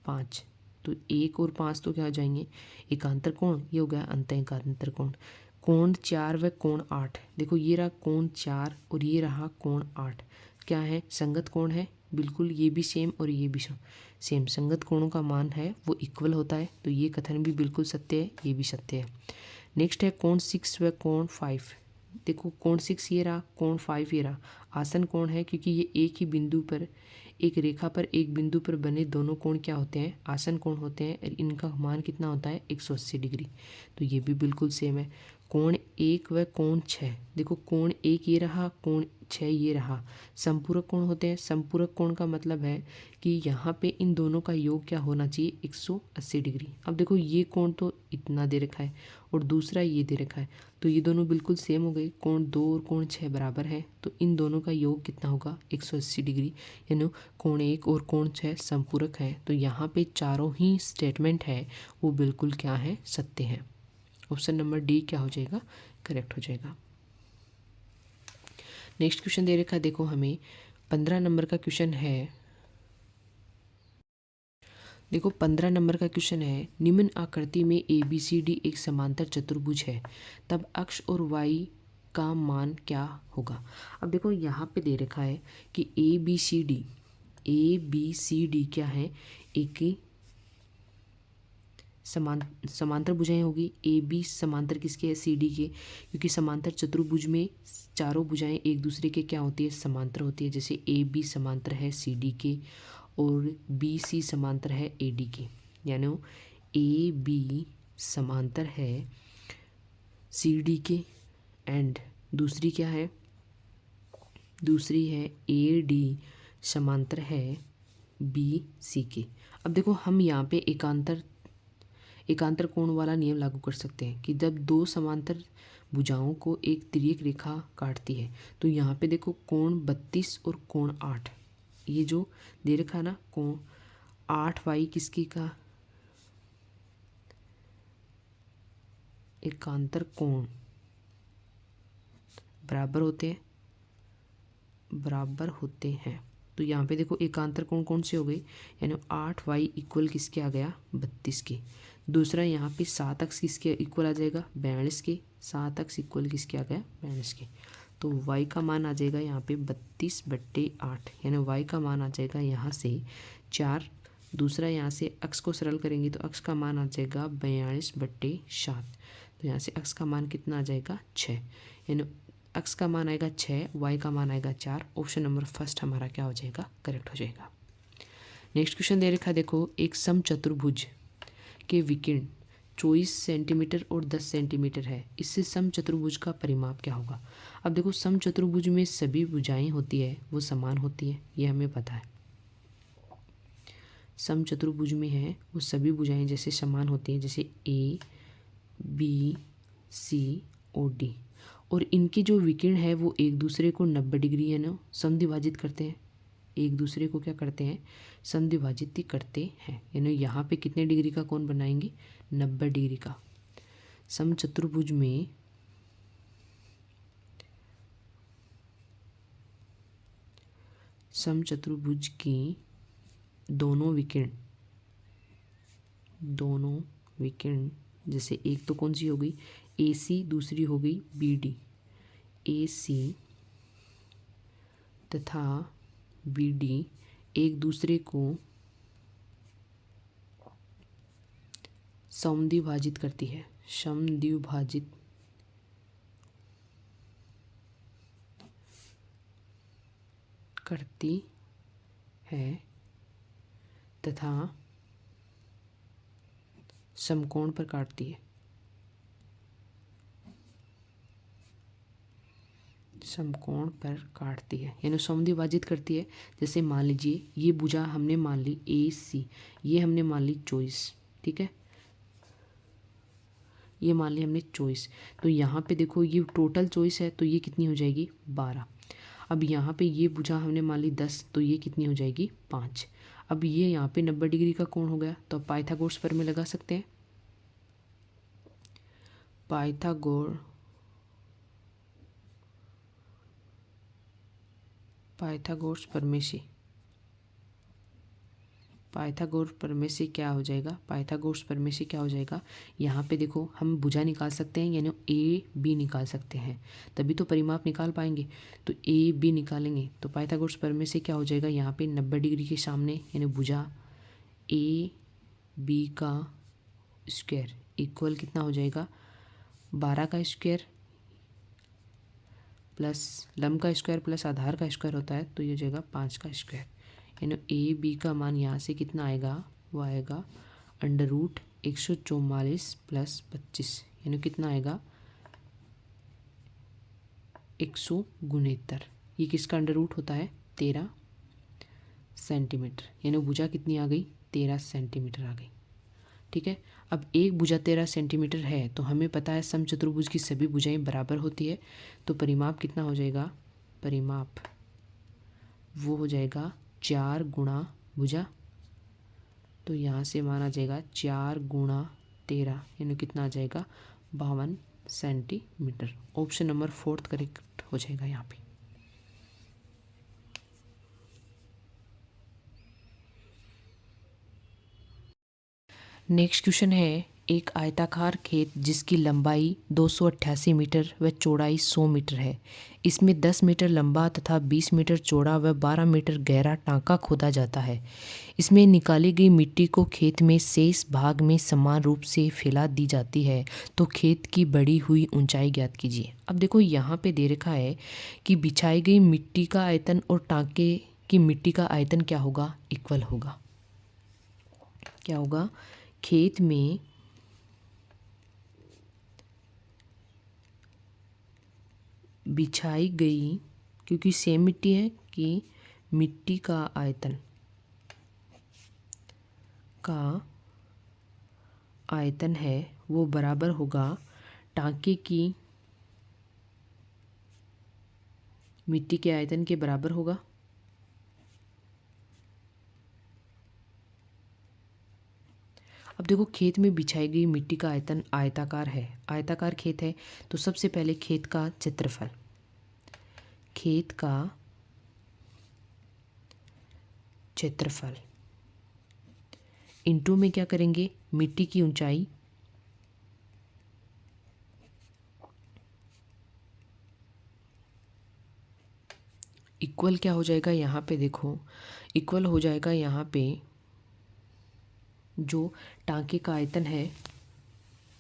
5, तो 1 और 5 तो क्या हो जाएंगे एकांतर कोण, ये हो गया अंतः एकांतर कोण। कोण 4 व कोण 8, देखो ये रहा कोण 4 और ये रहा कोण 8, क्या है संगत कोण है, बिल्कुल ये भी सेम और ये भी सेम। संगत कोणों का मान है वो इक्वल होता है, तो ये कथन भी बिल्कुल सत्य है, ये भी सत्य है। नेक्स्ट है कोण 6 व कोण 5, देखो कोण 6 ये रहा, कोण 5 ये रहा। आसन कोण है क्योंकि ये एक ही बिंदु पर, एक रेखा पर एक बिंदु पर बने दोनों कोण क्या होते हैं, आसन कोण होते हैं। और इनका मान कितना होता है, 180 डिग्री। तो ये भी बिल्कुल सेम है। कोण 1 व कोण 6, देखो कोण 1 ये रहा, कोण 6 ये रहा। संपूरक कोण होते हैं। संपूरक कोण का मतलब है कि यहाँ पे इन दोनों का योग क्या होना चाहिए, 180 डिग्री। अब देखो ये कोण तो इतना दे रखा है और दूसरा ये दे रखा है, तो ये दोनों बिल्कुल सेम हो गए। कोण 2 और कोण 6 बराबर है, तो इन दोनों का योग कितना होगा, 180 डिग्री। यानी कोण 1 और कोण 6 संपूरक है। तो यहाँ पे चारों ही स्टेटमेंट है वो बिल्कुल क्या है, सत्य है। ऑप्शन नंबर डी क्या हो जाएगा, करेक्ट हो जाएगा। नेक्स्ट क्वेश्चन दे रखा है, देखो हमें 15 नंबर का क्वेश्चन है। देखो 15 नंबर का क्वेश्चन है, निम्न आकृति में ABCD एक समांतर चतुर्भुज है, तब अक्ष और y का मान क्या होगा। अब देखो यहाँ पे दे रखा है कि ABCD क्या है, एक समांतर भुजाएं होगी। AB समांतर किसके है, CD के, क्योंकि समांतर चतुर्भुज में चारों भुजाएं एक दूसरे के क्या होती है, समांतर होती है। जैसे AB समांतर है CD के और BC समांतर है AD के, यानी AB समांतर है CD के एंड दूसरी क्या है, दूसरी है AD समांतर है BC के। अब देखो हम यहाँ पे एकांतर कोण वाला नियम लागू कर सकते हैं कि जब दो समांतर भुजाओं को एक तिर्यक रेखा काटती है, तो यहाँ पे देखो कोण 32 और कोण 8, ये जो दे रखा है ना, कोण 8y किसकी का, एकांतर कोण बराबर होते हैं। तो यहाँ पे देखो एकांतर कोण कौन से हो गए, यानी 8y इक्वल किसके आ गया, 32 के। दूसरा यहाँ पे 7 अक्ष किसके इक्वल आ जाएगा, 42 के। 7 अक्ष इक्वल किसके आ गया, 42 के। तो y का मान आ जाएगा यहाँ पे 32/8, यानी y का मान आ जाएगा यहाँ से 4। दूसरा यहाँ से अक्ष को सरल करेंगे तो अक्ष का मान आ जाएगा 42/7। तो यहाँ से अक्ष का मान कितना आ जाएगा, 6। यानी अक्ष का मान आएगा 6, y का मान आएगा 4। ऑप्शन नंबर फर्स्ट हमारा क्या हो जाएगा, करेक्ट हो जाएगा। नेक्स्ट क्वेश्चन दे रखा है, देखो एक समचतुर्भुज के विकर्ण 24 सेंटीमीटर और 10 सेंटीमीटर है, इससे समचतुर्भुज का परिमाप क्या होगा। अब देखो समचतुर्भुज में सभी भुजाएं होती है वो समान होती है, ये हमें पता है। समचतुर्भुज में है वो सभी भुजाएं जैसे समान होती हैं, जैसे A B C और D, और इनके जो विकर्ण है वो एक दूसरे को 90 डिग्री है ना समद्विभाजित करते हैं। एक दूसरे को क्या करते हैं, समद्विभाजित करते हैं। यानी यहाँ पे कितने डिग्री का कोण बनाएंगे, 90 डिग्री का। समचतुर्भुज में समचतुर्भुज की दोनों विकर्ण जैसे एक तो कौन सी हो गई, AC, दूसरी हो गई BD। AC तथा BD एक दूसरे को समद्विभाजित करती है, समद्विभाजित करती है तथा समकोण पर काटती है, समकोण पर काटती है, यानी समद्विभाजित करती है। जैसे मान लीजिए ये भुजा हमने मान ली AC, ये हमने मान ली 24, ठीक है, ये मान ली हमने 24। तो यहाँ पे देखो ये टोटल 24 है, तो ये कितनी हो जाएगी, 12। अब यहाँ पे ये भुजा हमने मान ली 10, तो ये कितनी हो जाएगी, 5। अब ये यहाँ पे 90 डिग्री का कोण हो गया, तो अब पाइथागोरस प्रमेय लगा सकते हैं। पाइथागोरस प्रमेय से क्या हो जाएगा, पाइथागोरस प्रमेय से क्या हो जाएगा, यहाँ पे देखो हम भुजा निकाल सकते हैं, यानी AB निकाल सकते हैं, तभी तो परिमाप निकाल पाएंगे। तो AB निकालेंगे तो पाइथागोरस प्रमेय से क्या हो जाएगा, यहाँ पे 90 डिग्री के सामने यानी भुजा AB का स्क्वायर इक्वल कितना हो जाएगा, 12 का स्क्वायर प्लस लंब का स्क्वायर प्लस आधार का स्क्वायर होता है, तो ये हो जाएगा 5 का स्क्वायर। यानी ए बी का मान यहाँ से कितना आएगा, वो आएगा √144 प्लस 25, यानी कितना आएगा 169। ये किसका अंडर रूट होता है, 13 सेंटीमीटर। यानी भुजा कितनी आ गई, 13 सेंटीमीटर आ गई। ठीक है, अब एक भुजा 13 सेंटीमीटर है, तो हमें पता है समचतुर्भुज की सभी भुजाएं बराबर होती है, तो परिमाप कितना हो जाएगा, परिमाप वो हो जाएगा 4 गुणा भुजा, तो यहाँ से माना जाएगा 4 गुणा 13, यानी कितना आ जाएगा 52 सेंटीमीटर। ऑप्शन नंबर 4 करेक्ट हो जाएगा यहाँ पे। नेक्स्ट क्वेश्चन है, एक आयताकार खेत जिसकी लंबाई 288 मीटर व चौड़ाई 100 मीटर है, इसमें 10 मीटर लंबा तथा 20 मीटर चौड़ा व 12 मीटर गहरा टांका खोदा जाता है। इसमें निकाली गई मिट्टी को खेत में शेष भाग में समान रूप से फैला दी जाती है, तो खेत की बढ़ी हुई ऊंचाई ज्ञात कीजिए। अब देखो यहाँ पे दे रखा है कि बिछाई गई मिट्टी का आयतन और टांके की मिट्टी का आयतन क्या होगा, इक्वल होगा। क्या होगा, खेत में बिछाई गई, क्योंकि सेम मिट्टी है, कि मिट्टी का आयतन है वो बराबर होगा टांके की मिट्टी के आयतन के बराबर होगा। अब देखो खेत में बिछाई गई मिट्टी का आयतन आयताकार है, आयताकार खेत है, तो सबसे पहले खेत का क्षेत्रफल इनटू में क्या करेंगे, मिट्टी की ऊंचाई इक्वल क्या हो जाएगा, यहाँ पे देखो इक्वल हो जाएगा यहाँ पे जो टांके का आयतन है,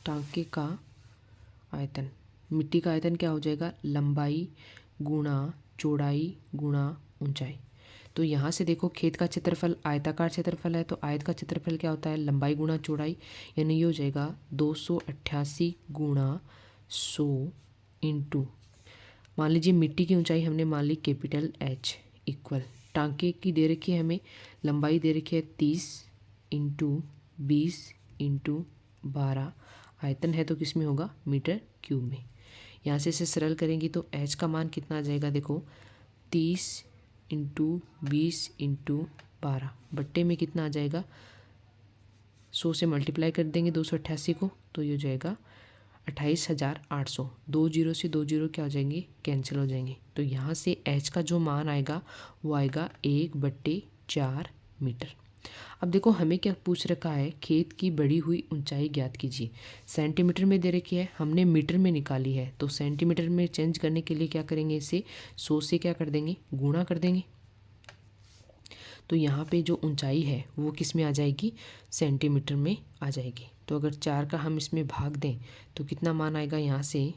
टांके का आयतन, मिट्टी का आयतन क्या हो जाएगा, लंबाई गुणा चौड़ाई गुणा ऊंचाई। तो यहाँ से देखो खेत का क्षेत्रफल आयताकार क्षेत्रफल है, तो आयत का क्षेत्रफल क्या होता है, लंबाई गुणा चौड़ाई, यानी ये हो जाएगा 288 गुणा 100 इंटू, मान लीजिए मिट्टी की ऊंचाई हमने मान ली कैपिटल H, इक्वल टांके की दे रखी है हमें, लंबाई दे रखी है 30 इंटू 20 इंटू 12, आयतन है तो किस में होगा, मीटर क्यूब में। यहाँ से इसे सरल करेंगे तो H का मान कितना आ जाएगा, देखो 30 इंटू 20 इंटू 12 बट्टे में कितना आ जाएगा, 100 से मल्टीप्लाई कर देंगे 288 को, तो ये हो जाएगा 28,800। 2 जीरो से 2 जीरो क्या हो जाएंगे, कैंसिल हो जाएंगे। तो यहाँ से H का जो मान आएगा वो आएगा 1/4 मीटर। अब देखो हमें क्या पूछ रखा है, खेत की बढ़ी हुई ऊंचाई ज्ञात कीजिए। सेंटीमीटर में दे रखी है, हमने मीटर में निकाली है, तो सेंटीमीटर में चेंज करने के लिए क्या करेंगे, इसे 100 से क्या कर देंगे, गुणा कर देंगे। तो यहाँ पे जो ऊंचाई है वो किस में आ जाएगी, सेंटीमीटर में आ जाएगी। तो अगर 4 का हम इसमें भाग दें तो कितना मान आएगा, यहाँ से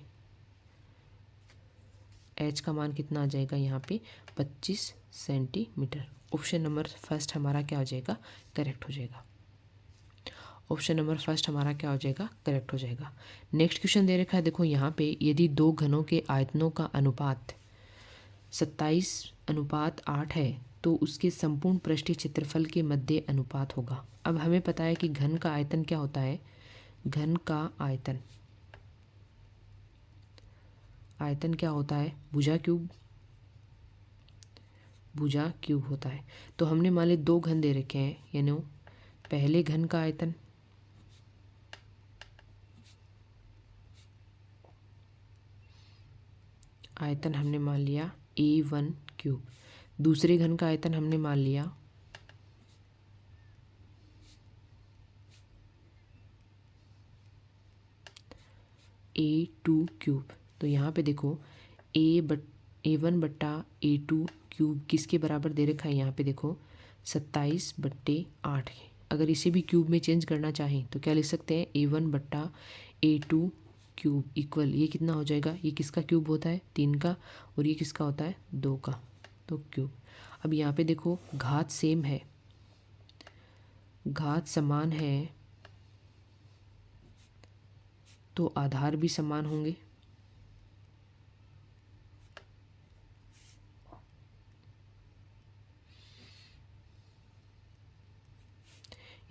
H का मान कितना आ जाएगा, यहाँ पे 25 सेंटीमीटर। ऑप्शन नंबर फर्स्ट हमारा क्या हो जाएगा, करेक्ट हो जाएगा। ऑप्शन नंबर फर्स्ट हमारा क्या हो जाएगा, करेक्ट हो जाएगा। नेक्स्ट क्वेश्चन दे रखा है, देखो यहाँ पे यदि दो घनों के आयतनों का अनुपात 27:8 है तो उसके संपूर्ण पृष्ठीय क्षेत्रफल के मध्य अनुपात होगा। अब हमें पता है कि घन का आयतन क्या होता है, घन का आयतन क्या होता है, भुजा क्यूब होता है। तो हमने मान ली 2 घन दे रखे हैं, यानी पहले घन का आयतन हमने मान लिया A1 क्यूब, दूसरे घन का आयतन हमने मान लिया A2 क्यूब। तो यहाँ पे देखो A1/A2 क्यूब किसके बराबर दे रखा है, यहाँ पे देखो 27/8। अगर इसे भी क्यूब में चेंज करना चाहें तो क्या लिख सकते हैं, A1/A2 क्यूब इक्वल, ये कितना हो जाएगा, ये किसका क्यूब होता है, 3 का, और ये किसका होता है, 2 का, तो क्यूब। अब यहाँ पे देखो घात सेम है, घात समान है तो आधार भी समान होंगे।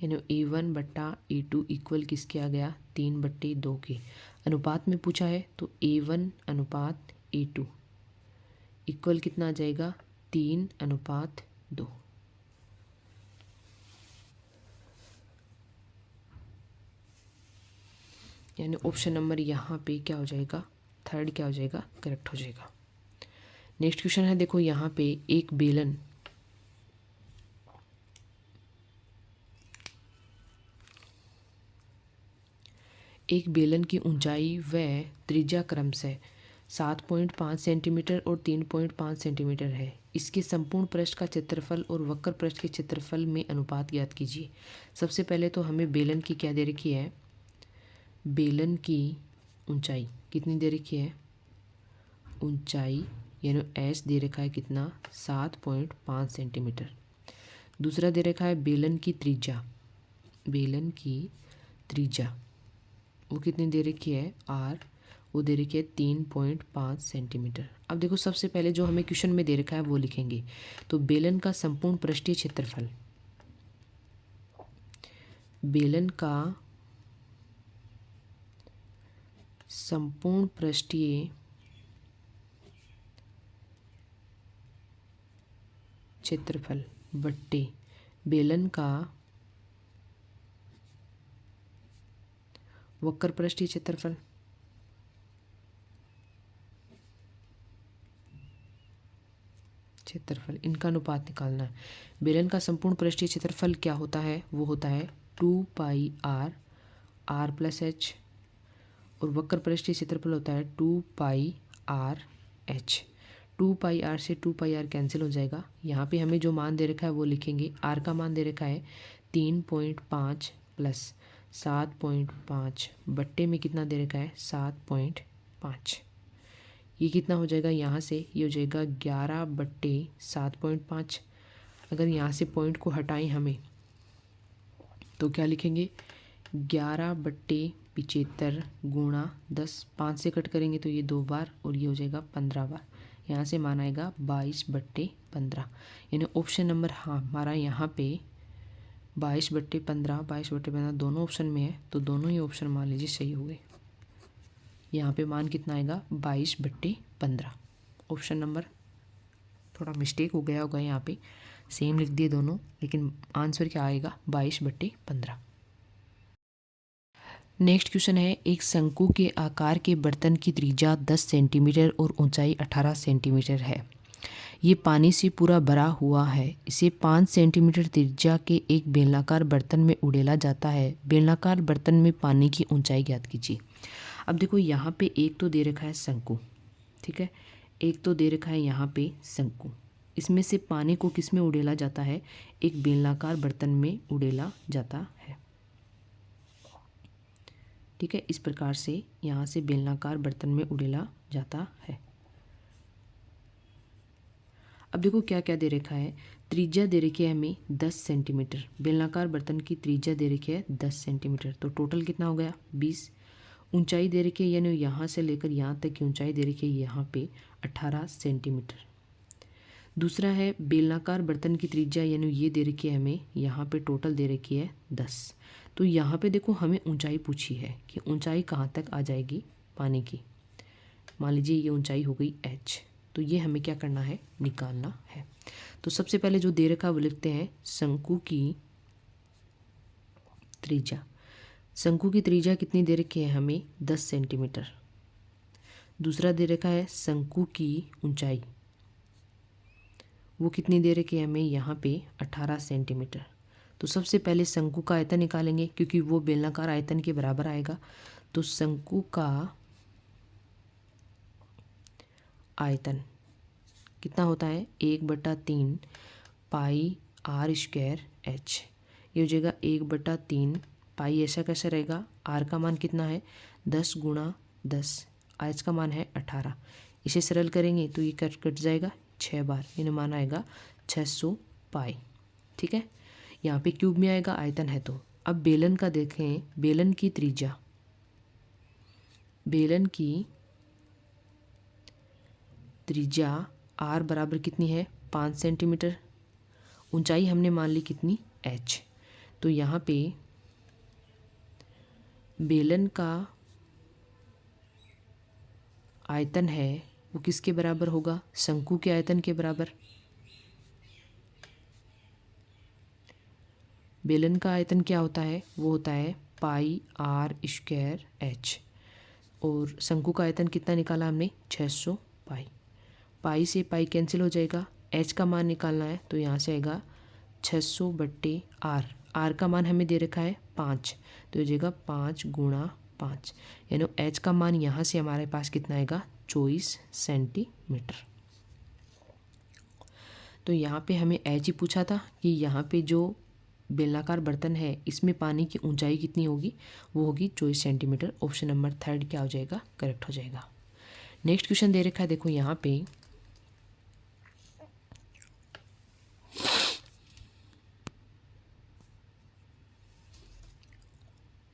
यानी A1 बट्टा A2 इक्वल किसके आ गया, 3/2 के। अनुपात में पूछा है तो A1 अनुपात A2 इक्वल कितना आ जाएगा, 3/2। यानी ऑप्शन नंबर यहाँ पे क्या हो जाएगा, थर्ड क्या हो जाएगा, करेक्ट हो जाएगा। नेक्स्ट क्वेश्चन है, देखो यहाँ पे एक बेलन की ऊंचाई व त्रिज्या क्रमशः 7.5 सेंटीमीटर और 3.5 सेंटीमीटर है। इसके संपूर्ण पृष्ठ का क्षेत्रफल और वक्र पृष्ठ के क्षेत्रफल में अनुपात ज्ञात कीजिए। सबसे पहले तो हमें बेलन की क्या दे रखी है, बेलन की ऊंचाई कितनी दे रखी है, ऊंचाई यानी एस दे रखा है कितना, 7.5 सेंटीमीटर। दूसरा दे रखा है बेलन की त्रिज्या, बेलन की त्रिज्या वो कितनी दे रखी है, आर, वो दे रखी है 3.5 सेंटीमीटर। अब देखो सबसे पहले जो हमें क्वेश्चन में दे रखा है वो लिखेंगे। तो बेलन का संपूर्ण पृष्ठीय क्षेत्रफल, बेलन का संपूर्ण पृष्ठीय क्षेत्रफल बट्टे बेलन का वक्र पृष्ठीय क्षेत्रफल, इनका अनुपात निकालना है। बेलन का संपूर्ण पृष्ठीय क्षेत्रफल क्या होता है, वो होता है 2 पाई आर प्लस एच, और वक्र पृष्ठीय क्षेत्रफल होता है 2 पाई आर एच। 2 पाई आर से 2 पाई आर कैंसिल हो जाएगा। यहाँ पे हमें जो मान दे रखा है वो लिखेंगे। आर का मान दे रखा है 3.5 प्लस 7.5 बट्टे में कितना दे रखा है, 7.5। ये कितना हो जाएगा, यहाँ से ये हो जाएगा 11/7.5। अगर यहाँ से पॉइंट को हटाएं हमें तो क्या लिखेंगे, 11/75 गुणा 10, 5 से कट करेंगे तो ये 2 बार, और ये हो जाएगा 15 बार। यहाँ से मान आएगा 22/15। यानी ऑप्शन नंबर हाँ हमारा यहाँ पे 22/15 दोनों ऑप्शन में है, तो दोनों ही ऑप्शन मान लीजिए सही हो गए। यहाँ पे मान कितना आएगा, 22/15। ऑप्शन नंबर थोड़ा मिस्टेक हो गया होगा, यहाँ पे सेम लिख दिए दोनों, लेकिन आंसर क्या आएगा, 22/15। नेक्स्ट क्वेश्चन है, एक शंकु के आकार के बर्तन की त्रिज्या 10 सेंटीमीटर और ऊंचाई 18 सेंटीमीटर है। ये पानी से पूरा भरा हुआ है। इसे 5 सेंटीमीटर त्रिज्या के एक बेलनाकार बर्तन में उड़ेला जाता है। बेलनाकार बर्तन में पानी की ऊंचाई ज्ञात कीजिए। अब देखो यहाँ पे एक तो दे रखा है शंकु, ठीक है, एक तो दे रखा है यहाँ पे शंकु। इसमें से पानी को किस में उड़ेला जाता है, एक बेलनाकार बर्तन में उड़ेला जाता है, ठीक है। इस प्रकार से यहाँ से बेलनाकार बर्तन में उड़ेला जाता है। अब देखो क्या क्या दे रखा है, त्रिज्या दे रखी है हमें 10 सेंटीमीटर, बेलनाकार बर्तन की त्रिज्या दे रखी है 10 सेंटीमीटर, तो टोटल कितना हो गया 20। ऊंचाई दे रखी है, यानी यहाँ से लेकर यहाँ तक की ऊंचाई दे रखी है यहाँ पे 18 सेंटीमीटर। दूसरा है बेलनाकार बर्तन की त्रिज्या, यानी ये दे रखी है हमें यहाँ पे टोटल दे रखी है 10। तो यहाँ पे देखो हमें ऊंचाई पूछी है कि ऊंचाई कहाँ तक आ जाएगी पानी की। मान लीजिए ये ऊंचाई हो गई h, तो ये हमें क्या करना है, निकालना है। तो सबसे पहले जो दे रखा है वो लिखते हैं शंकु की त्रिज्या। शंकु की त्रिज्या कितनी दे रखी है हमें, 10 सेंटीमीटर। दूसरा दे रखा है शंकु की ऊंचाई, वो कितनी दे रखी है हमें यहाँ पे 18 सेंटीमीटर। तो सबसे पहले शंकु का आयतन निकालेंगे, क्योंकि वो बेलनाकार आयतन के बराबर आएगा। तो शंकु का आयतन कितना होता है, 1/3 पाई आर स्क्वायर एच। ये हो जाएगा 1/3 पाई। ऐसा कैसे रहेगा, आर का मान कितना है 10 गुणा 10, आज का मान है 18। इसे सरल करेंगे तो ये कट जाएगा 6 बार, यानी मान आएगा 600 पाई। ठीक है, यहाँ पे क्यूब में आएगा, आयतन है तो। अब बेलन का देखें, बेलन की त्रिज्या r बराबर कितनी है 5 सेंटीमीटर। ऊंचाई हमने मान ली कितनी h। तो यहाँ पे बेलन का आयतन है वो किसके बराबर होगा, शंकु के आयतन के बराबर। बेलन का आयतन क्या होता है, वो होता है पाई आर स्क्वायर एच, और शंकु का आयतन कितना निकाला हमने 600 पाई। पाई से पाई कैंसिल हो जाएगा, एच का मान निकालना है तो यहाँ से आएगा 600 बट्टे आर। आर का मान हमें दे रखा है 5, तो हो जाएगा 5 गुणा 5, यानी एच का मान यहाँ से हमारे पास कितना आएगा 24 सेंटीमीटर। तो यहाँ पे हमें एच ही पूछा था कि यहाँ पे जो बेलनाकार बर्तन है इसमें पानी की ऊंचाई कितनी होगी, वो होगी 24 सेंटीमीटर। ऑप्शन नंबर 3 क्या हो जाएगा, करेक्ट हो जाएगा। नेक्स्ट क्वेश्चन दे रखा है, देखो यहाँ पे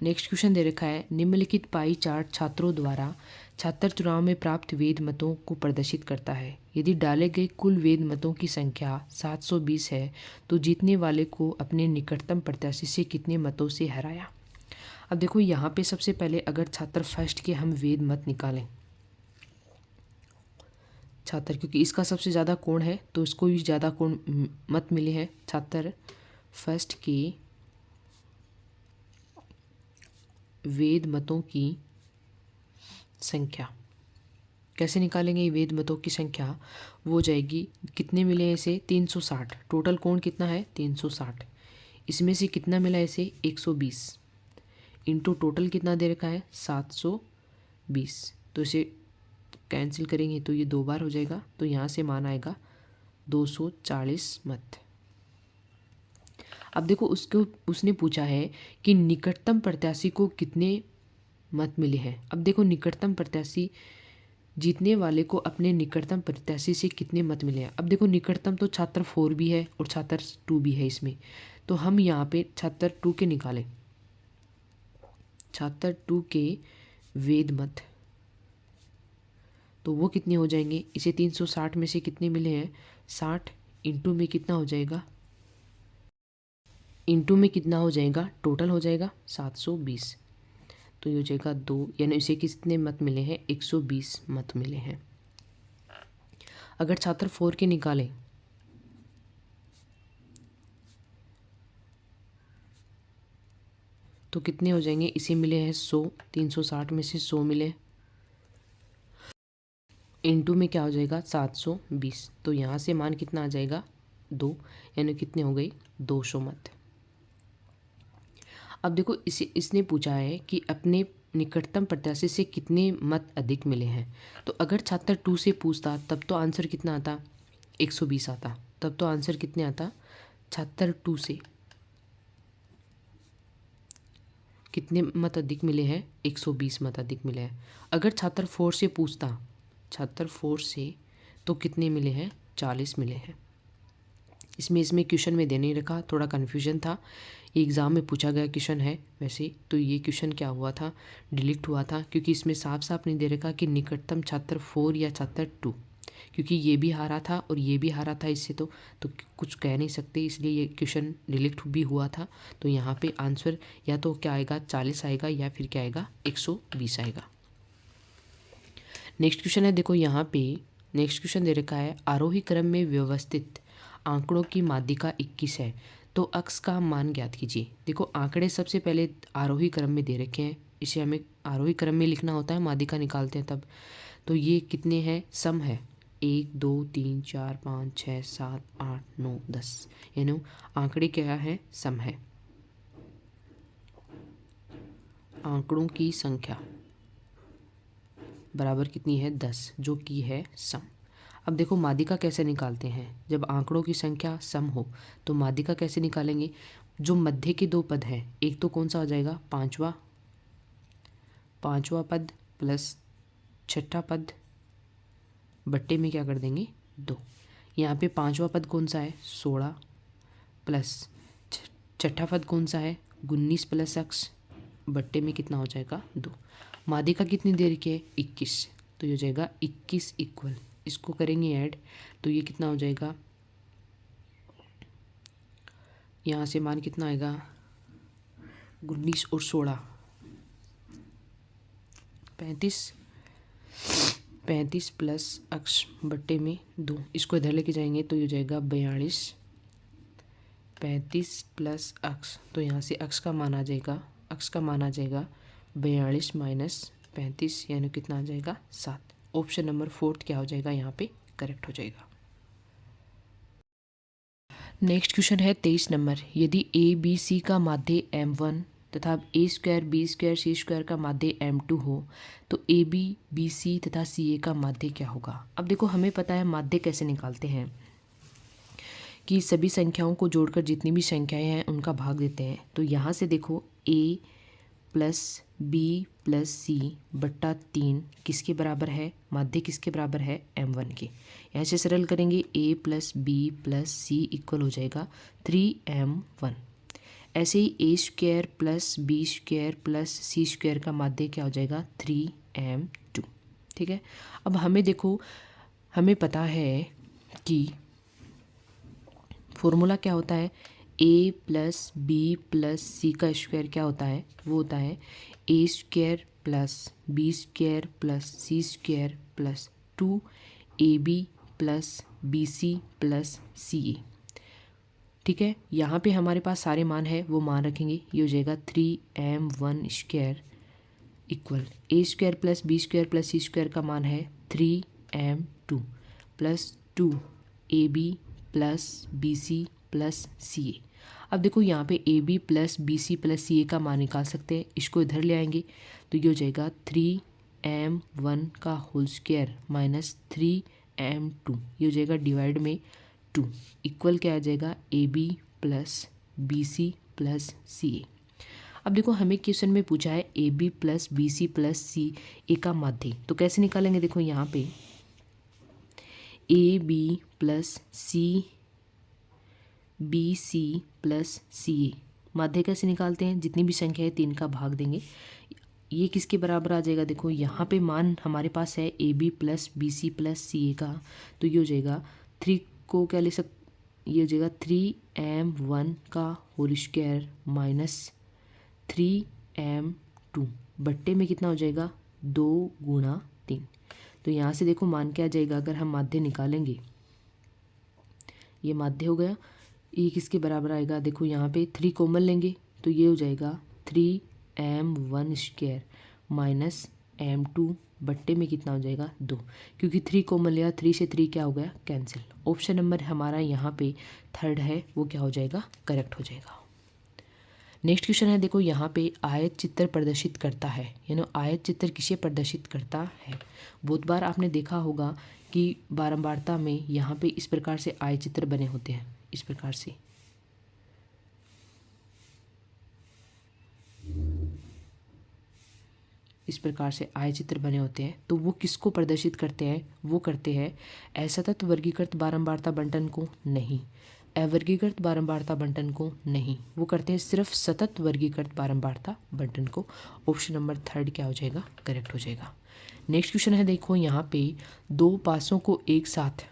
नेक्स्ट क्वेश्चन दे रखा है, निम्नलिखित पाई चार्ट छात्रों द्वारा छात्र चुनाव में प्राप्त वेद मतों को प्रदर्शित करता है। यदि डाले गए कुल वेद मतों की संख्या 720 है तो जीतने वाले को अपने निकटतम प्रत्याशी से कितने मतों से हराया। अब देखो यहाँ पे सबसे पहले अगर छात्र फर्स्ट के हम वेद मत निकालें, छात्र क्योंकि इसका सबसे ज़्यादा कोण है तो इसको भी ज़्यादा कोण मत मिले हैं। छात्र फर्स्ट के वेद मतों की संख्या कैसे निकालेंगे, ये वेद मतों की संख्या वो हो जाएगी, कितने मिले हैं इसे 360, टोटल कोण कितना है 360, इसमें से कितना मिला है इसे 120, इंटू टोटल कितना दे रखा है 720, तो इसे कैंसिल करेंगे तो ये 2 बार हो जाएगा, तो यहाँ से मान आएगा 240 मत। अब देखो उसने पूछा है कि निकटतम प्रत्याशी को कितने मत मिले हैं। अब देखो निकटतम प्रत्याशी, जीतने वाले को अपने निकटतम प्रत्याशी से कितने मत मिले हैं। अब देखो निकटतम तो छात्र 4 भी है और छात्र 2 भी है इसमें, तो हम यहाँ पे छात्र 2 के निकालें, छात्र 2 के वेद मत, तो वो कितने हो जाएंगे, इसे 360 में से कितने मिले हैं 60, इंटू में कितना हो जाएगा, इंटू में कितना हो जाएगा टोटल हो जाएगा 720, तो ये हो जाएगा 2, यानी इसे कितने मत मिले हैं 120 मत मिले हैं। अगर छात्र 4 के निकालें तो कितने हो जाएंगे, इसे मिले हैं 100, 360 में से 100 मिले, इंटू में क्या हो जाएगा 720, तो यहाँ से मान कितना आ जाएगा 2, यानी कितने हो गई 200 मत। अब देखो इसने पूछा है कि अपने निकटतम प्रत्याशी से कितने मत अधिक मिले हैं, तो अगर छात्र 2 से पूछता तब तो आंसर कितना आता 120 आता, तब तो आंसर कितने आता, छात्र 2 से कितने मत अधिक मिले हैं 120 मत अधिक मिले हैं। अगर छात्र 4 से पूछता, छात्र 4 से तो कितने मिले हैं 40 मिले हैं। इसमें क्वेश्चन में दे नहीं रखा, थोड़ा कन्फ्यूजन था, एग्ज़ाम में पूछा गया क्वेश्चन है वैसे, तो ये क्वेश्चन क्या हुआ था डिलीट हुआ था, क्योंकि इसमें साफ साफ नहीं दे रखा कि निकटतम छात्र 4 या छात्र 2, क्योंकि ये भी हारा था और ये भी हारा था इससे, तो कुछ कह नहीं सकते, इसलिए ये क्वेश्चन डिलीट भी हुआ था। तो यहाँ पे आंसर या तो क्या आएगा 40 आएगा या फिर क्या आएगा 120 आएगा। नेक्स्ट क्वेश्चन है, देखो यहाँ पे नेक्स्ट क्वेश्चन दे रखा है, आरोही क्रम में व्यवस्थित आंकड़ों की माध्यिका 21 है तो अक्स का मान ज्ञात कीजिए। देखो आंकड़े सबसे पहले आरोही क्रम में दे रखे हैं, इसे हमें आरोही क्रम में लिखना होता है, माध्यिका निकालते हैं तब। तो ये कितने हैं, सम है 1 2 3 4 5 6 7 8 9 10, यानी आंकड़े क्या है सम है, आंकड़ों की संख्या बराबर कितनी है 10, जो कि है सम। अब देखो माध्यिका कैसे निकालते हैं, जब आंकड़ों की संख्या सम हो तो माध्यिका कैसे निकालेंगे, जो मध्य के 2 पद हैं, एक तो कौन सा हो जाएगा पांचवा पद, प्लस छठा पद बट्टे में क्या कर देंगे 2। यहाँ पे पांचवा पद कौन सा है 16 प्लस छठा पद कौन सा है 19 प्लस x बट्टे में कितना हो जाएगा 2। माध्यिका कितनी देर की है 21, तो ये हो जाएगा 21 इक्वल, इसको करेंगे ऐड तो ये कितना हो जाएगा, यहाँ से मान कितना आएगा 19 और 16 35 प्लस x बट्टे में 2, इसको इधर लेके जाएंगे तो ये हो जाएगा 42। 35 प्लस x, तो यहाँ से x का मान आ जाएगा 42 माइनस 35 यानी कितना आ जाएगा 7। ऑप्शन नंबर 4 क्या हो जाएगा यहाँ पे करेक्ट हो जाएगा। नेक्स्ट क्वेश्चन है 23 नंबर, यदि ए बी सी का माध्य m1 तथा a square b square c square का माध्य m2 हो तो ए बी बी सी तथा सी ए का माध्य क्या होगा। अब देखो हमें पता है माध्य कैसे निकालते हैं कि सभी संख्याओं को जोड़कर जितनी भी संख्याएं हैं उनका भाग देते हैं। तो यहाँ से देखो a प्लस बी प्लस सी बट्टा 3 किसके बराबर है, माध्य किसके बराबर है m1 के। यहाँ से सरल करेंगे a plus b plus c equal हो जाएगा 3m1। ऐसे ही a square plus b square plus c square का माध्य क्या हो जाएगा 3m2। ठीक है, अब हमें देखो हमें पता है कि फॉर्मूला क्या होता है, a plus b plus c का स्क्वायर क्या होता है, वो होता है a square plus b square plus c square plus 2ab plus b c plus c a. ठीक है, यहाँ पे हमारे पास सारे मान है वो मान रखेंगे, ये हो जाएगा 3m1 square equal a square plus b square plus c square का मान है 3m2 plus 2ab plus b c plus c a. अब देखो यहाँ पे a b plus b c plus c a का मान निकाल सकते हैं, इसको इधर ले आएंगे तो ये हो जाएगा 3m1 का होल स्क्वायर माइनस 3m2, ये हो जाएगा डिवाइड में 2 इक्वल क्या आ जाएगा a b plus b c plus c a. अब देखो हमें क्वेश्चन में पूछा है a b plus b c plus c a का माध्य, तो कैसे निकालेंगे, देखो यहाँ पे a b plus c b c plus c a माध्य कैसे निकालते हैं, जितनी भी संख्या है 3 का भाग देंगे, ये किसके बराबर आ जाएगा, देखो यहाँ पे मान हमारे पास है a b plus b c plus c a का, तो ये हो जाएगा 3 को क्या ले ये हो जाएगा 3m1 का होल स्क्वायर माइनस 3m2 बट्टे में कितना हो जाएगा 2 गुणा 3। तो यहाँ से देखो मान क्या आ जाएगा, अगर हम माध्य निकालेंगे, ये माध्य हो गया, ये किसके बराबर आएगा, देखो यहाँ पे 3 कॉमन लेंगे तो ये हो जाएगा 3m1 स्क्वायर माइनस m2 बट्टे में कितना हो जाएगा 2, क्योंकि 3 कॉमन लिया, 3 से 3 क्या हो गया कैंसिल। ऑप्शन नंबर हमारा यहाँ पे 3 है, वो क्या हो जाएगा करेक्ट हो जाएगा। नेक्स्ट क्वेश्चन है, देखो यहाँ पे आयत चित्र प्रदर्शित करता है, यानी आयत चित्र किसे प्रदर्शित करता है। बहुत बार आपने देखा होगा कि बारंबारता में यहाँ पे इस प्रकार से आयत चित्र बने होते हैं, इस प्रकार से आयत चित्र बने होते हैं, तो वो किसको प्रदर्शित करते हैं, वो करते हैं असतत वर्गीकृत बारंबारता बंटन को नहीं, अवर्गीकृत बारंबारता बंटन को नहीं, वो करते हैं सिर्फ सतत वर्गीकृत बारंबारता बंटन को। ऑप्शन नंबर 3 क्या हो जाएगा करेक्ट हो जाएगा। नेक्स्ट क्वेश्चन है, देखो यहाँ पे 2 पासों को एक साथ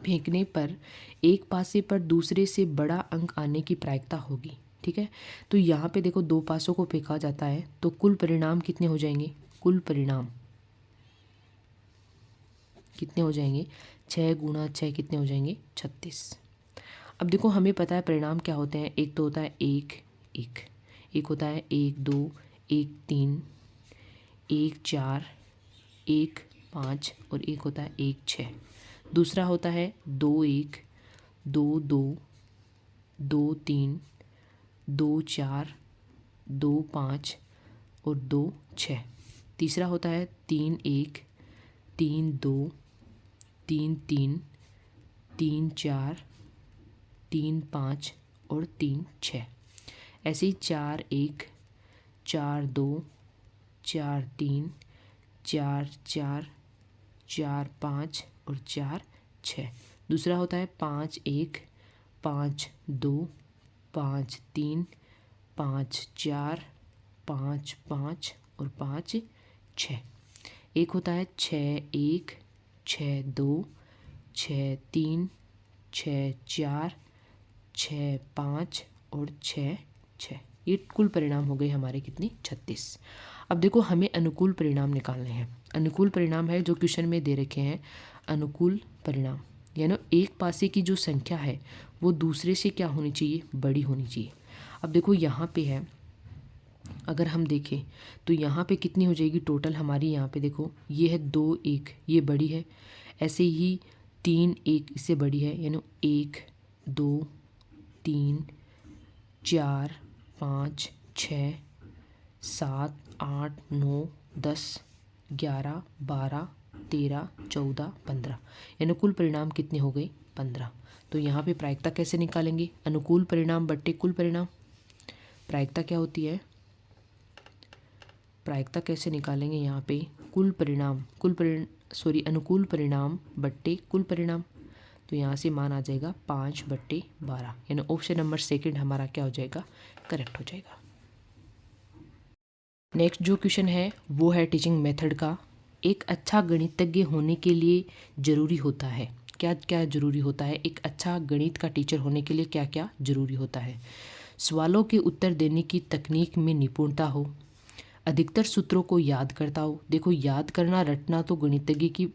फेंकने पर एक पासे पर दूसरे से बड़ा अंक आने की प्रायिकता होगी। ठीक है, तो यहाँ पे देखो 2 पासों को फेंका जाता है तो कुल परिणाम कितने हो जाएंगे, कुल परिणाम कितने हो जाएंगे 6 गुणा 6 कितने हो जाएंगे 36। अब देखो हमें पता है परिणाम क्या होते हैं, एक तो होता है 1 1, एक होता है 1 2 1 3 1 4 1 5 और एक होता है 1 6। दूसरा होता है 2 1 2 2 2 3 2 4 2 5 और 2 6। तीसरा होता है 3 1 3 2 3 3 3 4 3 5 और 3 6। ऐसे ही 4 1 4 2 4 3, 4 4, 4 5 और 4 6। दूसरा होता है 5 1, 5 2, 5 3, 5 4, 5 5 और 5 6। एक होता है 6 1, 6 2, 6 3, 6 4, 6 5 और 6 6। ये कुल परिणाम हो गए हमारे कितने 36। अब देखो हमें अनुकूल परिणाम निकालने हैं। अनुकूल परिणाम है जो क्वेश्चन में दे रखे हैं। अनुकूल परिणाम यानी एक पासे की जो संख्या है वो दूसरे से क्या होनी चाहिए, बड़ी होनी चाहिए। अब देखो यहाँ पे है, अगर हम देखें तो यहाँ पे कितनी हो जाएगी टोटल हमारी, यहाँ पे देखो ये है 2 1, ये बड़ी है। ऐसे ही 3 1 इससे बड़ी है, यानी 1 2 3 4 5 6 7 8 9 10 11 12 13 14 15, यानी कुल परिणाम कितने हो गए 15। तो यहाँ पे प्रायिकता कैसे निकालेंगे, अनुकूल परिणाम बट्टे कुल परिणाम। प्रायिकता क्या होती है, प्रायिकता कैसे निकालेंगे यहाँ पे, अनुकूल परिणाम बट्टे कुल परिणाम। तो यहाँ से मान आ जाएगा 5/12, यानी ऑप्शन नंबर सेकंड हमारा क्या हो जाएगा, करेक्ट हो जाएगा। नेक्स्ट जो क्वेश्चन है वो है टीचिंग मेथड का। एक अच्छा गणितज्ञ होने के लिए ज़रूरी होता है, क्या क्या ज़रूरी होता है, एक अच्छा गणित का टीचर होने के लिए क्या क्या ज़रूरी होता है। सवालों के उत्तर देने की तकनीक में निपुणता हो, अधिकतर सूत्रों को याद करता हो। देखो याद करना रटना तो गणितज्ञ की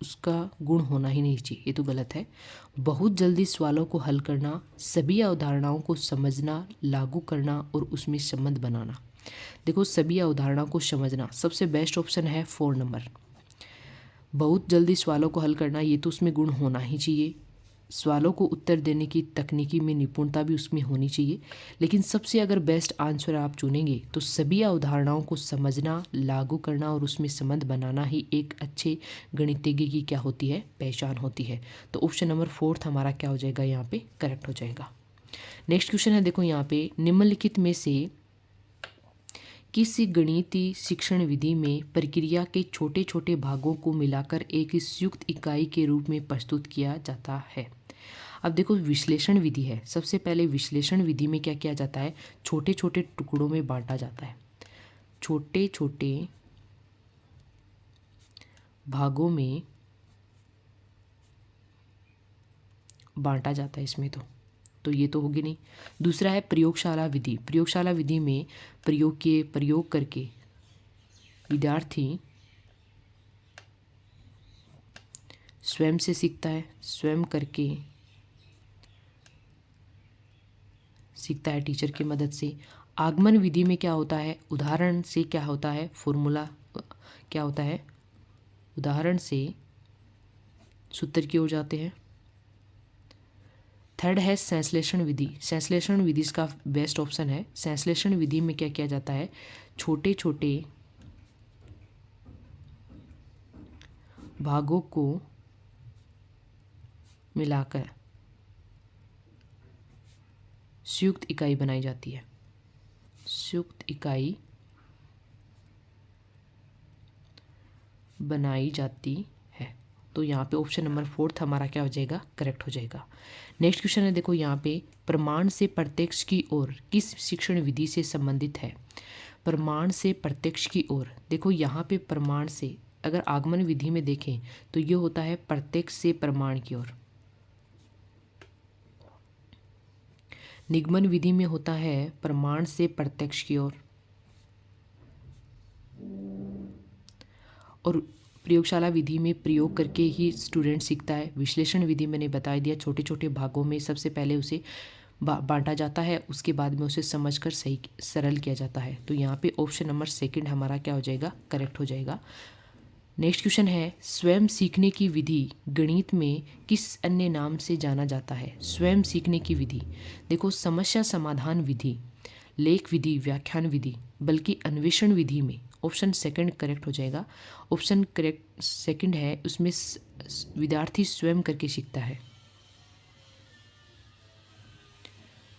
उसका गुण होना ही नहीं चाहिए, ये तो गलत है। बहुत जल्दी सवालों को हल करना, सभी अवधारणाओं को समझना, लागू करना और उसमें संबंध बनाना। देखो सभी अवधारणाओं को समझना सबसे बेस्ट ऑप्शन है 4 नंबर। बहुत जल्दी सवालों को हल करना, ये तो उसमें गुण होना ही चाहिए। सवालों को उत्तर देने की तकनीकी में निपुणता भी उसमें होनी चाहिए। लेकिन सबसे अगर बेस्ट आंसर आप चुनेंगे तो सभी अवधारणाओं को समझना, लागू करना और उसमें संबंध बनाना ही एक अच्छे गणितज्ञ की क्या होती है, पहचान होती है। तो ऑप्शन नंबर 4 हमारा क्या हो जाएगा, यहाँ पे करेक्ट हो जाएगा। नेक्स्ट क्वेश्चन है, देखो यहाँ पे निम्नलिखित में से किस गणितीय शिक्षण विधि में प्रक्रिया के छोटे छोटे भागों को मिलाकर एक संयुक्त इकाई के रूप में प्रस्तुत किया जाता है। अब देखो विश्लेषण विधि है, सबसे पहले विश्लेषण विधि में क्या किया जाता है, छोटे छोटे टुकड़ों में बांटा जाता है, छोटे छोटे भागों में बांटा जाता है इसमें तो ये तो होगी नहीं। दूसरा है प्रयोगशाला विधि। प्रयोगशाला विधि में प्रयोग करके विद्यार्थी स्वयं से सीखता है, स्वयं करके सीखता है टीचर की मदद से। आगमन विधि में क्या होता है, उदाहरण से क्या होता है, फॉर्मूला क्या होता है, उदाहरण से सूत्र की ओर जाते हैं। थर्ड है संश्लेषण विधि। संश्लेषण विधि इसका बेस्ट ऑप्शन है। संश्लेषण विधि में क्या किया जाता है, छोटे छोटे भागों को मिलाकर संयुक्त इकाई बनाई जाती है, संयुक्त इकाई बनाई जाती है। तो यहाँ पे ऑप्शन नंबर 4 हमारा क्या हो जाएगा, करेक्ट हो जाएगा। नेक्स्ट क्वेश्चन है, देखो यहाँ पे प्रमाण से प्रत्यक्ष की ओर किस शिक्षण विधि से संबंधित है। प्रमाण से प्रत्यक्ष की ओर, देखो यहाँ पे प्रमाण से अगर आगमन विधि में देखें तो ये होता है प्रत्यक्ष से प्रमाण की ओर। निगमन विधि में होता है प्रमाण से प्रत्यक्ष की ओर। और प्रयोगशाला विधि में प्रयोग करके ही स्टूडेंट सीखता है। विश्लेषण विधि मैंने बता दिया, छोटे छोटे भागों में सबसे पहले उसे बांटा जाता है, उसके बाद में उसे समझकर सही सरल किया जाता है। तो यहाँ पे ऑप्शन नंबर सेकंड हमारा क्या हो जाएगा, करेक्ट हो जाएगा। नेक्स्ट क्वेश्चन है, स्वयं सीखने की विधि गणित में किस अन्य नाम से जाना जाता है। स्वयं सीखने की विधि, देखो समस्या समाधान विधि, लेख विधि, व्याख्यान विधि, बल्कि अन्वेषण विधि में ऑप्शन सेकंड करेक्ट हो जाएगा। ऑप्शन करेक्ट सेकंड है, उसमें विद्यार्थी स्वयं करके सीखता है,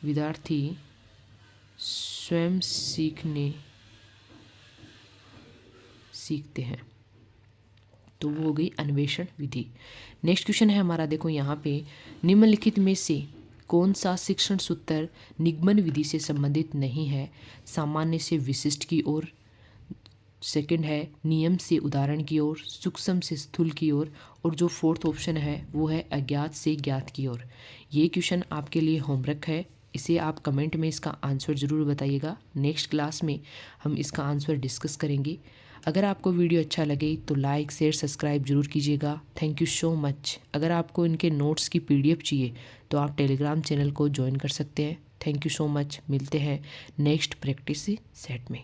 विद्यार्थी स्वयं सीखने सीखते हैं। तो वो हो गई अन्वेषण विधि। नेक्स्ट क्वेश्चन है हमारा, देखो यहाँ पे, निम्नलिखित में से कौन सा शिक्षण सूत्र निगमन विधि से संबंधित नहीं है? सामान्य से विशिष्ट की ओर, सेकंड है नियम से उदाहरण की ओर, सूक्ष्म से स्थूल की ओर, और जो फोर्थ ऑप्शन है वो है अज्ञात से ज्ञात की ओर। ये क्वेश्चन आपके लिए होमवर्क है, इसे आप कमेंट में इसका आंसर ज़रूर बताइएगा। नेक्स्ट क्लास में हम इसका आंसर डिस्कस करेंगे। अगर आपको वीडियो अच्छा लगे तो लाइक शेयर सब्सक्राइब जरूर कीजिएगा। Thank you so much. अगर आपको इनके नोट्स की PDF चाहिए तो आप टेलीग्राम चैनल को ज्वाइन कर सकते हैं। Thank you so much. मिलते हैं नेक्स्ट प्रैक्टिस सेट में।